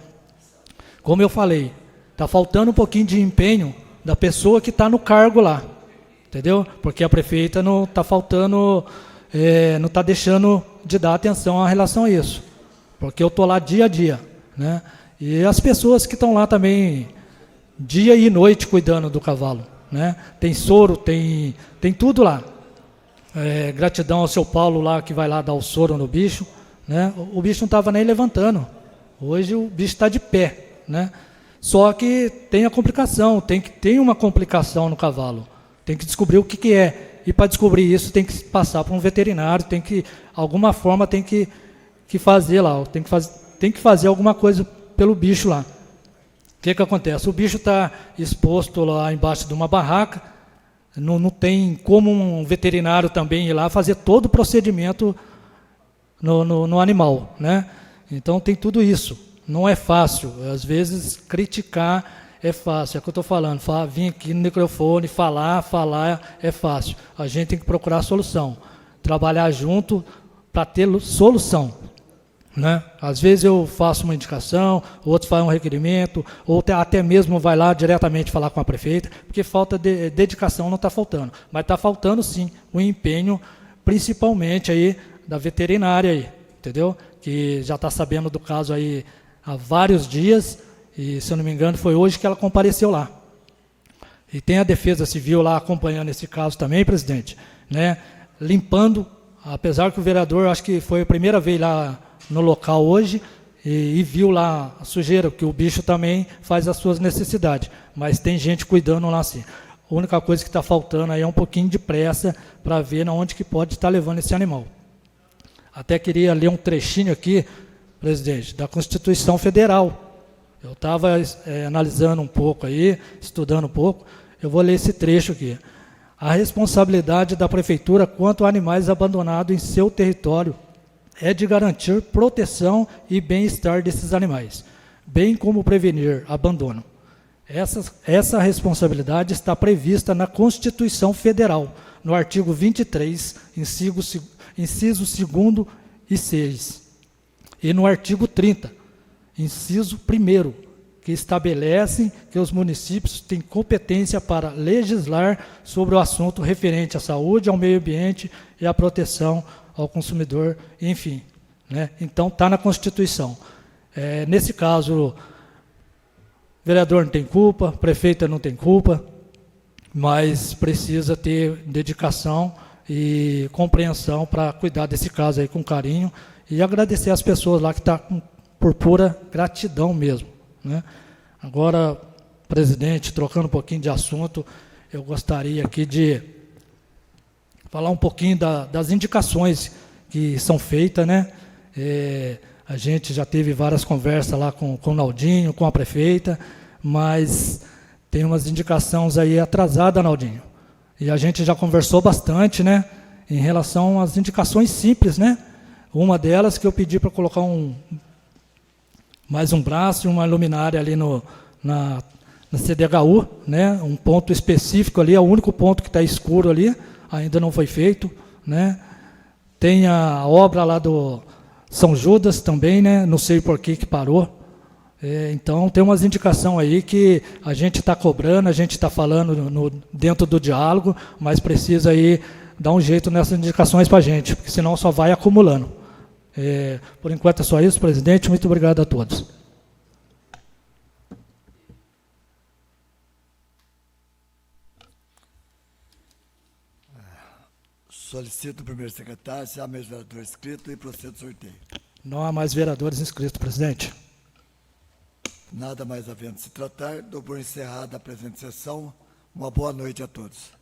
Speaker 5: Como eu falei, está faltando um pouquinho de empenho da pessoa que está no cargo lá, entendeu? Porque a prefeita não está faltando, não está deixando de dar atenção em relação a isso, porque eu estou lá dia a dia, né? E as pessoas que estão lá também, dia e noite, cuidando do cavalo, né? Tem soro, tem tudo lá. Gratidão ao seu Paulo lá, que vai lá dar o soro no bicho, né? O bicho não estava nem levantando, hoje o bicho está de pé, né? Só que tem a complicação, tem uma complicação no cavalo, tem que descobrir o que é, e para descobrir isso tem que passar para um veterinário, alguma forma tem que fazer lá, tem que fazer alguma coisa pelo bicho lá. O que acontece? O bicho está exposto lá embaixo de uma barraca, não tem como um veterinário também ir lá fazer todo o procedimento no animal, né? Então tem tudo isso. Não é fácil. Às vezes criticar é fácil. É o que eu estou falando. Vir aqui no microfone, falar é fácil. A gente tem que procurar solução. Trabalhar junto para ter solução, né? Às vezes eu faço uma indicação, outros fazem um requerimento, ou até mesmo vai lá diretamente falar com a prefeita, porque falta de dedicação não está faltando. Mas está faltando sim o empenho, principalmente aí da veterinária aí, entendeu? Que já está sabendo do caso aí há vários dias, e se eu não me engano foi hoje que ela compareceu lá. E tem a Defesa Civil lá acompanhando esse caso também, presidente, né? Limpando, apesar que o vereador, acho que foi a primeira vez lá no local hoje, e viu lá a sujeira, que o bicho também faz as suas necessidades, mas tem gente cuidando lá assim. A única coisa que está faltando aí é um pouquinho de pressa para ver onde que pode estar levando esse animal. Até queria ler um trechinho aqui, presidente, da Constituição Federal. Eu estava analisando um pouco aí, estudando um pouco, eu vou ler esse trecho aqui. A responsabilidade da prefeitura quanto a animais abandonados em seu território é de garantir proteção e bem-estar desses animais, bem como prevenir abandono. Essa responsabilidade está prevista na Constituição Federal, no artigo 23, inciso 2º e 6, e no artigo 30, inciso 1º, que estabelecem que os municípios têm competência para legislar sobre o assunto referente à saúde, ao meio ambiente e à proteção ao consumidor, enfim, né? Então, está na Constituição. Nesse caso, o vereador não tem culpa, prefeita não tem culpa, mas precisa ter dedicação e compreensão para cuidar desse caso aí com carinho, e agradecer as pessoas lá que estão por pura gratidão mesmo, né? Agora, presidente, trocando um pouquinho de assunto, eu gostaria aqui de falar um pouquinho das indicações que são feitas, né? A gente já teve várias conversas lá com o Naldinho, com a prefeita, mas tem umas indicações aí atrasadas, Naldinho. E a gente já conversou bastante, né? Em relação às indicações simples, né? Uma delas que eu pedi para colocar mais um braço e uma luminária ali na CDHU, né? Um ponto específico ali, é o único ponto que está escuro ali, ainda não foi feito, né? Tem a obra lá do São Judas também, né? Não sei por que parou. Então, tem umas indicações aí que a gente está cobrando, a gente está falando dentro do diálogo, mas precisa aí dar um jeito nessas indicações para a gente, porque senão só vai acumulando. Por enquanto é só isso, presidente. Muito obrigado a todos.
Speaker 1: Solicito o primeiro secretário, se há mais vereador inscrito, e procedo o sorteio.
Speaker 5: Não há mais vereadores inscritos, presidente.
Speaker 1: Nada mais havendo se tratar, dou por encerrada a presente sessão. Uma boa noite a todos.